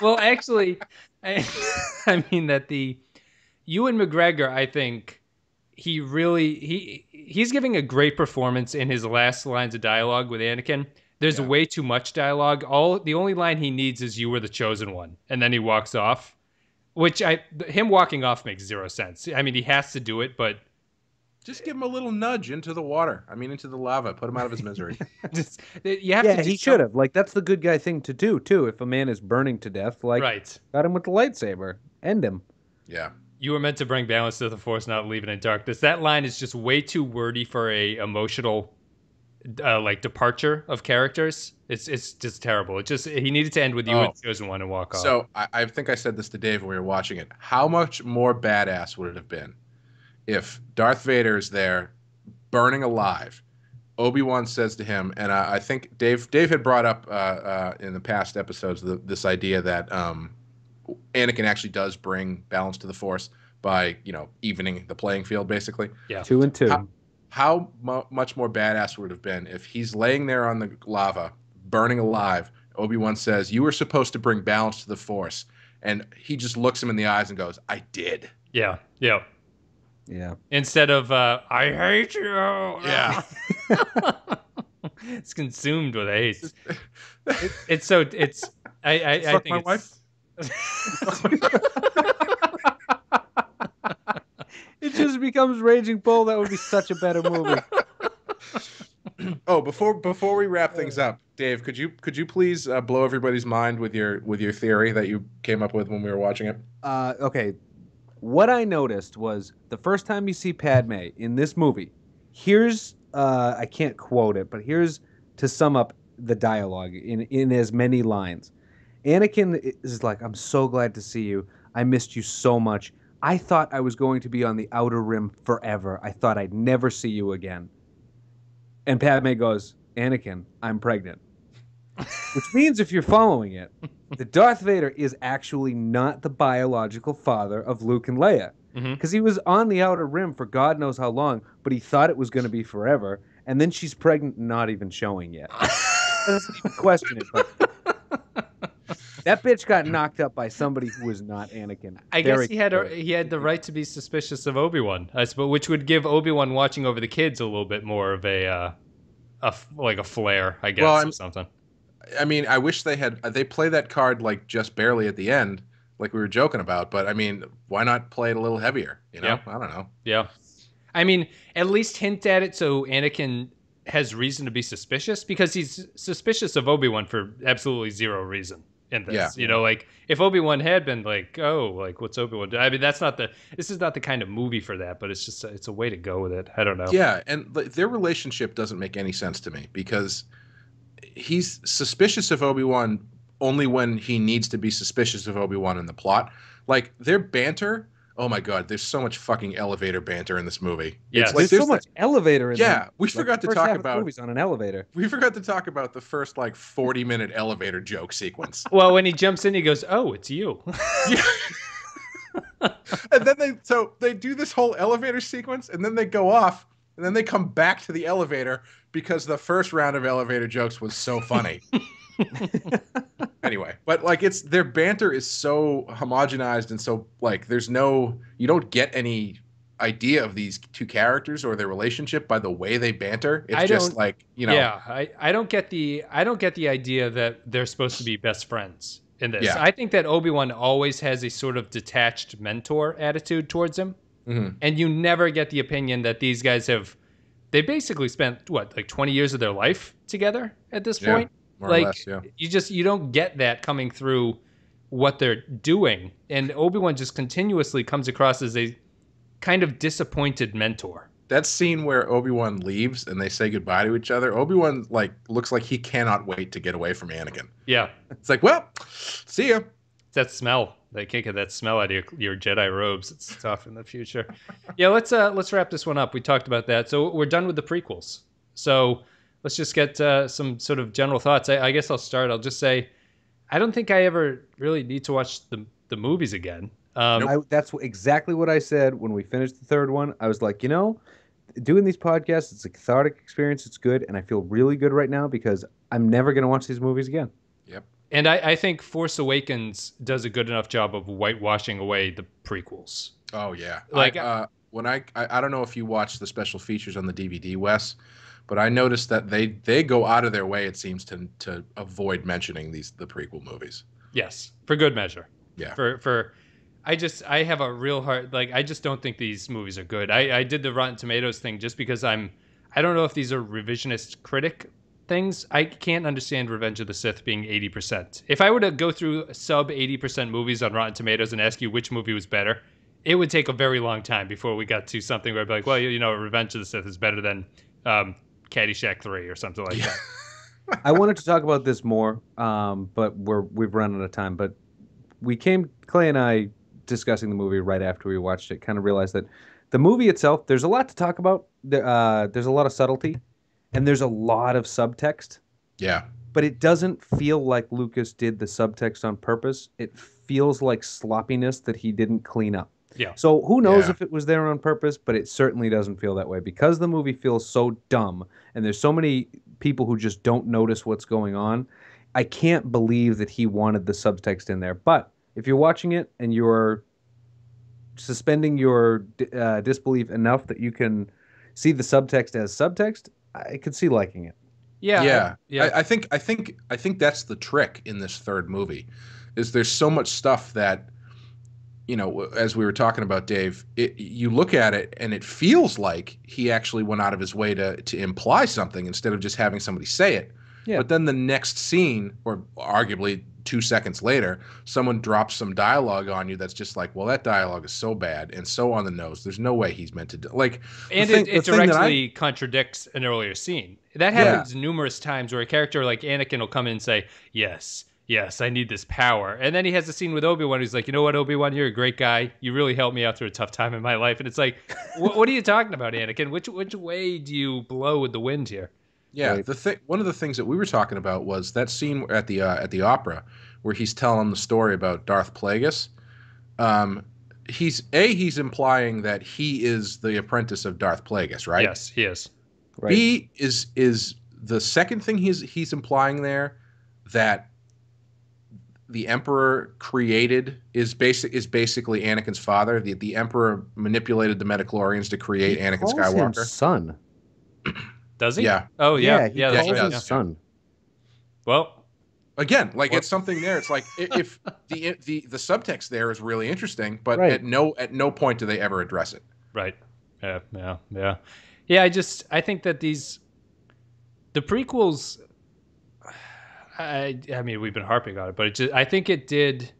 Well, actually, I mean that Ewan McGregor, I think he's giving a great performance in his last lines of dialogue with Anakin. There's way too much dialogue. The only line he needs is "You were the chosen one," and then he walks off. Him walking off makes zero sense. I mean, he has to do it, but just give him a little nudge into the water. I mean, into the lava. Put him out of his misery. He should have. Like, that's the good guy thing to do too. If a man is burning to death, got him with the lightsaber, end him. Yeah. You were meant to bring balance to the Force, not leave it in darkness. That line is just way too wordy for a emotional departure of characters. It's just terrible. He needed to end with "You and chosen one" and walk off. So I think I said this to Dave when we were watching it. How much more badass would it have been if Darth Vader is there, burning alive? Obi-Wan says to him, and I think Dave had brought up in the past episodes this idea that Anakin actually does bring balance to the Force by evening the playing field, basically. Yeah, 2 and 2. How much more badass would it have been if he's laying there on the lava, burning alive. Obi-Wan says, "You were supposed to bring balance to the Force," and he just looks him in the eyes and goes, "I did." Yeah. Instead of "I hate you." Yeah. It's consumed with hate. It's so. It's. I Fuck think my it's. wife. It just becomes Raging Bull. That would be such a better movie. Before we wrap things up, Dave, could you please blow everybody's mind with your theory that you came up with when we were watching it? Okay. What I noticed was the first time you see Padme in this movie, here's I can't quote it, but here's to sum up the dialogue in as many lines. Anakin is like, "I'm so glad to see you. I missed you so much. I thought I was going to be on the Outer Rim forever. I thought I'd never see you again." And Padme goes, "Anakin, I'm pregnant." Which means, if you're following it, that Darth Vader is actually not the biological father of Luke and Leia. Because he was on the Outer Rim for God knows how long, but he thought it was going to be forever. And then she's pregnant and not even showing yet. Doesn't even question it, but that bitch got knocked up by somebody who was not Anakin. I guess he had the right to be suspicious of Obi-Wan, I suppose, which would give Obi-Wan watching over the kids a little bit more of a flair, I guess, or something. I mean, I wish they play that card like just barely at the end, like we were joking about. But I mean, why not play it a little heavier? Yeah. I don't know. Yeah. I mean, at least hint at it so Anakin has reason to be suspicious, because he's suspicious of Obi-Wan for absolutely zero reason in this. Yeah. You know, like if Obi-Wan had been like, oh, like what's Obi-Wan doing? I mean, this is not the kind of movie for that, but it's just, it's a way to go with it. I don't know. Yeah. And their relationship doesn't make any sense to me, because he's suspicious of Obi-Wan only when he needs to be suspicious of Obi-Wan in the plot. Like their banter. Oh my God, there's so much fucking elevator banter in this movie. Yeah, like there's so much elevator in there. Yeah, we forgot to talk about movies on an elevator. We forgot to talk about the first like 40-minute elevator joke sequence. Well, when he jumps in, he goes, "Oh, it's you." Yeah. And then they do this whole elevator sequence, and then they go off, and then they come back to the elevator because the first round of elevator jokes was so funny. Anyway, but like their banter is so homogenized, and so like you don't get any idea of these two characters or their relationship by the way they banter. It's just like, you know. Yeah, I don't get the idea that they're supposed to be best friends in this. Yeah. I think that Obi-Wan always has a sort of detached mentor attitude towards him. Mm-hmm. And you never get the opinion that these guys they basically spent like 20 years of their life together at this point. More or less, yeah. You don't get that coming through what they're doing. And Obi-Wan just continuously comes across as a kind of disappointed mentor. That scene where Obi-Wan leaves and they say goodbye to each other, Obi-Wan like looks like he cannot wait to get away from Anakin. Yeah. It's like, well, see ya. It's that smell. They can't get that smell out of your Jedi robes. It's tough in the future. Yeah, let's wrap this one up. We talked about that. So we're done with the prequels. So let's just get some sort of general thoughts. I guess I'll start. I'll just say, I don't think I ever really need to watch the movies again. That's exactly what I said when we finished the third one. I was like, doing these podcasts, it's a cathartic experience. It's good, and I feel really good right now because I'm never going to watch these movies again. Yep. And I think Force Awakens does a good enough job of whitewashing away the prequels. Oh yeah. Like when I don't know if you watch the special features on the DVD, Wes, but I noticed that they go out of their way, it seems, to avoid mentioning the prequel movies. Yes, for good measure. Yeah. I have a real hard, like, I just don't think these movies are good. I did the Rotten Tomatoes thing just because I don't know if these are revisionist critic things. I can't understand Revenge of the Sith being 80%. If I were to go through sub 80% movies on Rotten Tomatoes and ask you which movie was better, it would take a very long time before we got to something where I'd be like, well, Revenge of the Sith is better than Caddyshack 3 or something like that. I wanted to talk about this more, but we've run out of time. But Clay and I, discussing the movie right after we watched it, kind of realized that the movie itself, there's a lot to talk about. There's a lot of subtlety, and there's a lot of subtext. Yeah. But it doesn't feel like Lucas did the subtext on purpose. It feels like sloppiness that he didn't clean up. Yeah. So who knows if it was there on purpose, but it certainly doesn't feel that way because the movie feels so dumb and there's so many people who just don't notice what's going on. I can't believe that he wanted the subtext in there. But if you're watching it and you're suspending your disbelief enough that you can see the subtext as subtext, I could see liking it. Yeah. I think that's the trick in this third movie, is there's so much stuff that, as we were talking about, Dave, you look at it and it feels like he actually went out of his way to imply something instead of just having somebody say it. Yeah. But then the next scene, or arguably 2 seconds later, someone drops some dialogue on you that's just like, well, that dialogue is so bad and so on the nose. There's no way he's meant to do like. And it directly contradicts an earlier scene. That happens numerous times where a character like Anakin will come in and say, yes, I need this power. And then he has a scene with Obi-Wan who's like, you know what, Obi-Wan, you're a great guy. You really helped me out through a tough time in my life. And it's like, what are you talking about, Anakin? Which way do you blow with the wind here? Yeah, right. One of the things that we were talking about was that scene at the opera where he's telling the story about Darth Plagueis. He's implying that he is the apprentice of Darth Plagueis, right? Yes, he is. Right. B is the second thing he's implying there, that the Emperor created is basically Anakin's father. The Emperor manipulated the midichlorians to create Anakin Skywalker. His son. Does he? Yeah. Oh yeah. He calls his son. Well, again, like it's something there. It's like if the subtext there is really interesting, but at no point do they ever address it. Right. Yeah. I think that The prequels, I mean, we've been harping on it, but I think it did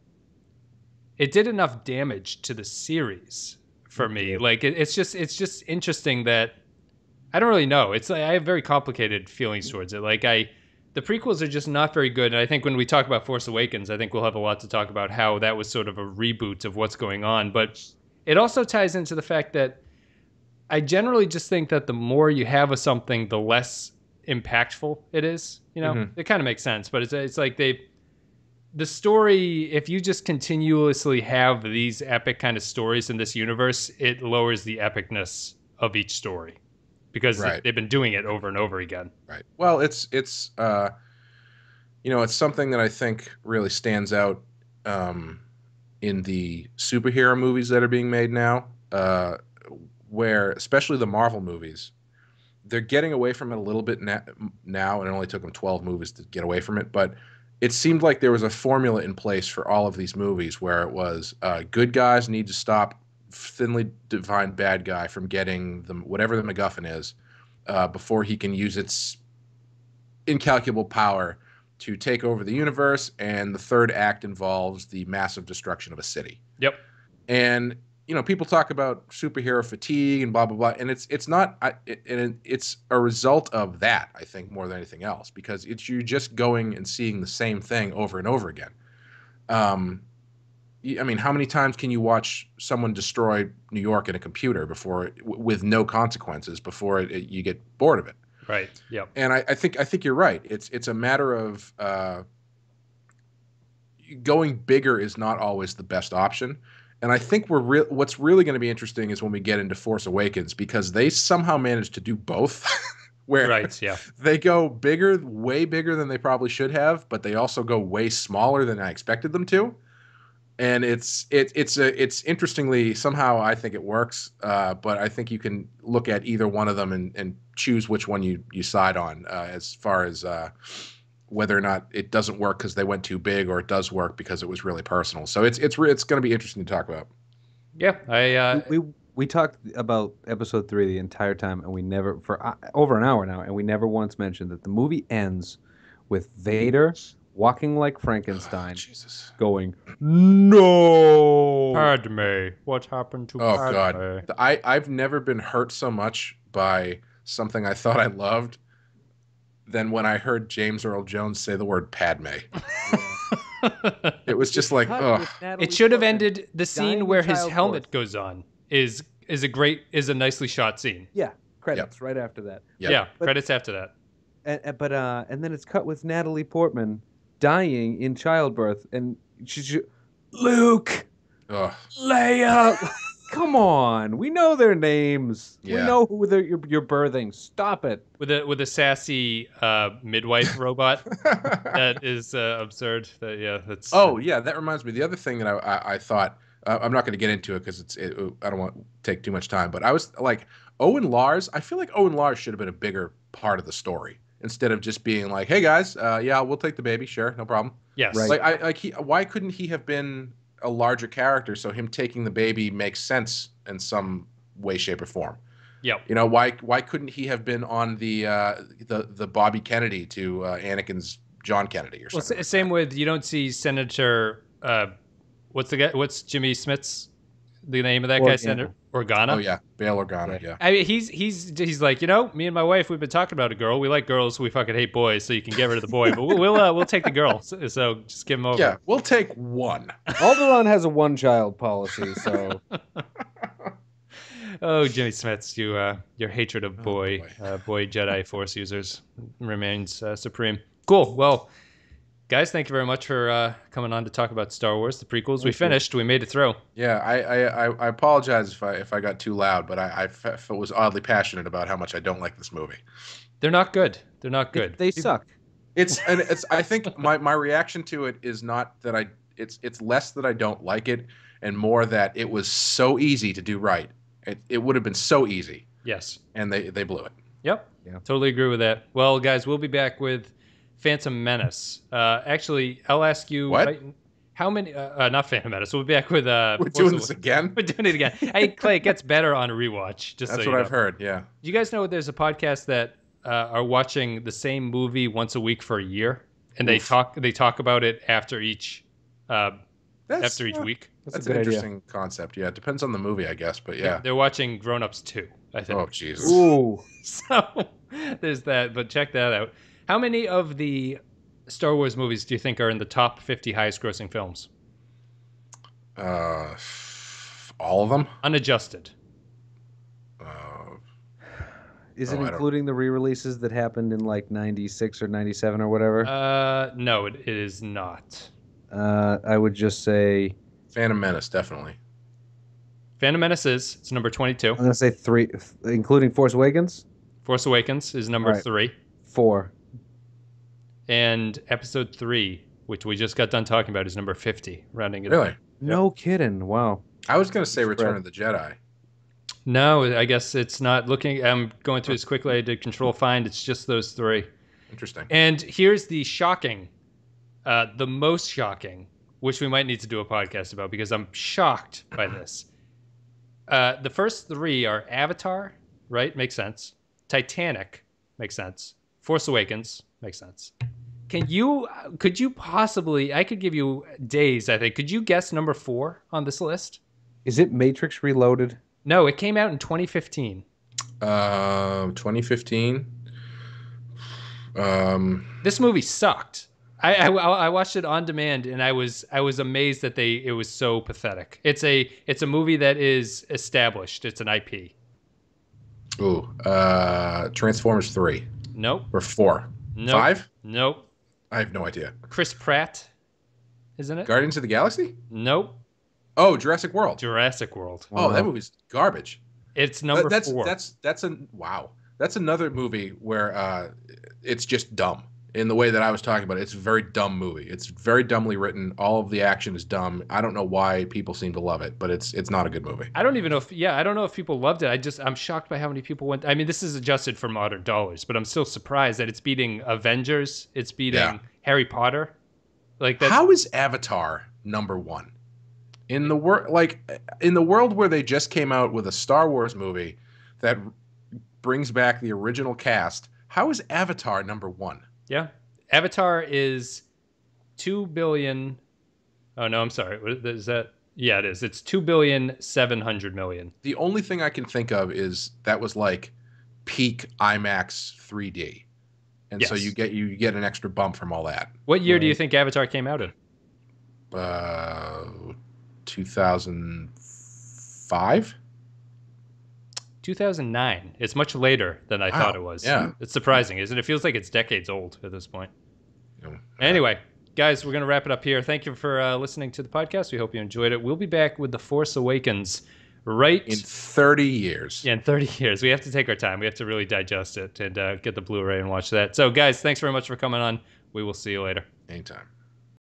enough damage to the series for me. Like it's just interesting that I don't really know. It's like I have very complicated feelings towards it. Like the prequels are just not very good. And I think when we talk about Force Awakens, I think we'll have a lot to talk about how that was sort of a reboot of what's going on. But it also ties into the fact that I generally just think that the more you have of something, the less impactful it is. You know, It kind of makes sense. But it's like the story, if you just continuously have these epic kind of stories in this universe, it lowers the epicness of each story. Because they've been doing it over and over again. Right. Well, it's it's something that I think really stands out in the superhero movies that are being made now, where especially the Marvel movies, they're getting away from it a little bit now, and it only took them 12 movies to get away from it. But it seemed like there was a formula in place for all of these movies where it was good guys need to stop thinly defined bad guy from getting whatever the Macguffin is before he can use its incalculable power to take over the universe, and the third act involves the massive destruction of a city. Yep. And people talk about superhero fatigue and blah blah blah, and it's not. It's a result of that, I think, more than anything else, because you're just going and seeing the same thing over and over again. I mean, how many times can you watch someone destroy New York in a computer with no consequences before you get bored of it? Right. Yep. And I think you're right. It's a matter of going bigger is not always the best option. And I think what's really going to be interesting is when we get into Force Awakens, because they somehow managed to do both. Where they go bigger, way bigger than they probably should have, but they also go way smaller than I expected them to. And it's interestingly, somehow I think it works, but I think you can look at either one of them and choose which one you side on as far as whether or not it doesn't work because they went too big, or it does work because it was really personal. So it's going to be interesting to talk about. Yeah, we talked about episode 3 the entire time, and we never, for over an hour now, and we never once mentioned that the movie ends with Vader walking like Frankenstein, going, "No, Padme, what happened to Padme?" God, I've never been hurt so much by something I thought I loved than when I heard James Earl Jones say the word Padme. It was just like, ugh. It should have ended. The scene where his helmet goes on is a nicely shot scene. Yeah, credits right after that. Yeah, credits after that. And then it's cut with Natalie Portman dying in childbirth, and she's Luke, Leia. Come on, we know their names. Yeah. We know who you're birthing. Stop it. With a sassy midwife robot. That is absurd. That's. Oh yeah, that reminds me. The other thing that I thought, I'm not going to get into it because I don't want to take too much time. But I was like, Owen Lars. I feel like Owen Lars should have been a bigger part of the story, instead of just being like, "Hey guys, yeah, we'll take the baby, sure, no problem." Yes. Right. Why couldn't he have been a larger character so him taking the baby makes sense in some way, shape, or form? Yep. Why couldn't he have been on the Bobby Kennedy to Anakin's John Kennedy or something? Well, same with, you don't see Senator what's Jimmy Smith's the name of that guy, Senator Organa? Oh yeah, Bail Organa. Yeah. I mean, he's like, me and my wife, we've been talking about a girl. We like girls. We fucking hate boys. So you can get rid of the boy, but we'll take the girl. So just give him over. Yeah, we'll take one. Alderaan has a one-child policy, so. Oh, Jimmy Smits, your hatred of boy Jedi Force users remains supreme. Cool. Well, guys, thank you very much for coming on to talk about Star Wars, the prequels. We finished. We made it through. Yeah, I apologize if I got too loud, but I was oddly passionate about how much I don't like this movie. They're not good. They're not good. They suck. It's I think my reaction to it is not that it's less that I don't like it, and more that it was so easy to do right. It would have been so easy. Yes. And they blew it. Yep. Yeah. Totally agree with that. Well, guys, we'll be back with Phantom Menace. Actually, I'll ask you. What? Right, how many? Not Phantom Menace. We'll be back with. We're doing this again? We're doing it again. Hey, Clay, it gets better on a rewatch. That's what I've heard, yeah. Do you guys know there's a podcast that are watching the same movie once a week for a year, and they talk about it after each week. That's an interesting concept. Yeah, it depends on the movie, I guess, but yeah. They're watching Grown Ups 2, I think. Oh, Jesus. Ooh. So there's that, but check that out. How many of the Star Wars movies do you think are in the top 50 highest grossing films? All of them? Unadjusted. Is it including the re-releases that happened in like 96 or 97 or whatever? No, it is not. I would just say Phantom Menace, definitely. Phantom Menace it's number 22. I'm going to say 3, including Force Awakens? Force Awakens is number 3. 4. And Episode 3, which we just got done talking about, is number 50, rounding it Really? up. No kidding. Wow. I was going to say Return of the Jedi. No, I guess it's not looking. I'm going through as quickly as I did Control Find. It's just those 3. Interesting. And here's the shocking, the most shocking, which we might need to do a podcast about because I'm shocked by this. The first 3 are Avatar, right? Makes sense. Titanic, makes sense. Force Awakens, makes sense. Could you possibly, I could give you days, I think. Could you guess number 4 on this list? Is it Matrix Reloaded? No, it came out in 2015. 2015. This movie sucked. I watched it on demand and I was amazed that it was so pathetic. It's a movie that is established. It's an IP. Ooh, Transformers 3. Nope. Or 4. Nope. 5? Nope. I have no idea. Chris Pratt, isn't it? Guardians of the Galaxy? Nope. Oh, Jurassic World. Jurassic World. Oh, that movie's garbage. It's number 4. That's another movie where it's just dumb in the way that I was talking about it. It's a very dumb movie. It's very dumbly written. All of the action is dumb. I don't know why people seem to love it, but it's not a good movie. I don't know if people loved it. I'm shocked by how many people went. I mean, this is adjusted for modern dollars, but I'm still surprised that it's beating Avengers. It's beating Harry Potter. How is Avatar number 1? In the world where they just came out with a Star Wars movie that brings back the original cast, how is Avatar number 1? Yeah. Avatar is 2 billion. Oh no, I'm sorry. Is that? Yeah, it is. It's 2.7 billion. The only thing I can think of is that was like peak IMAX 3D. And so you get an extra bump from all that. What year do you think Avatar came out in? 2005? 2009. It's much later than I thought it was. Yeah. It's surprising, isn't it? It feels like it's decades old at this point. Anyway, guys, we're going to wrap it up here. Thank you for listening to the podcast. We hope you enjoyed it. We'll be back with The Force Awakens in 30 years. Yeah, in 30 years. We have to take our time. We have to really digest it and get the Blu-ray and watch that. So, guys, thanks very much for coming on. We will see you later. Anytime.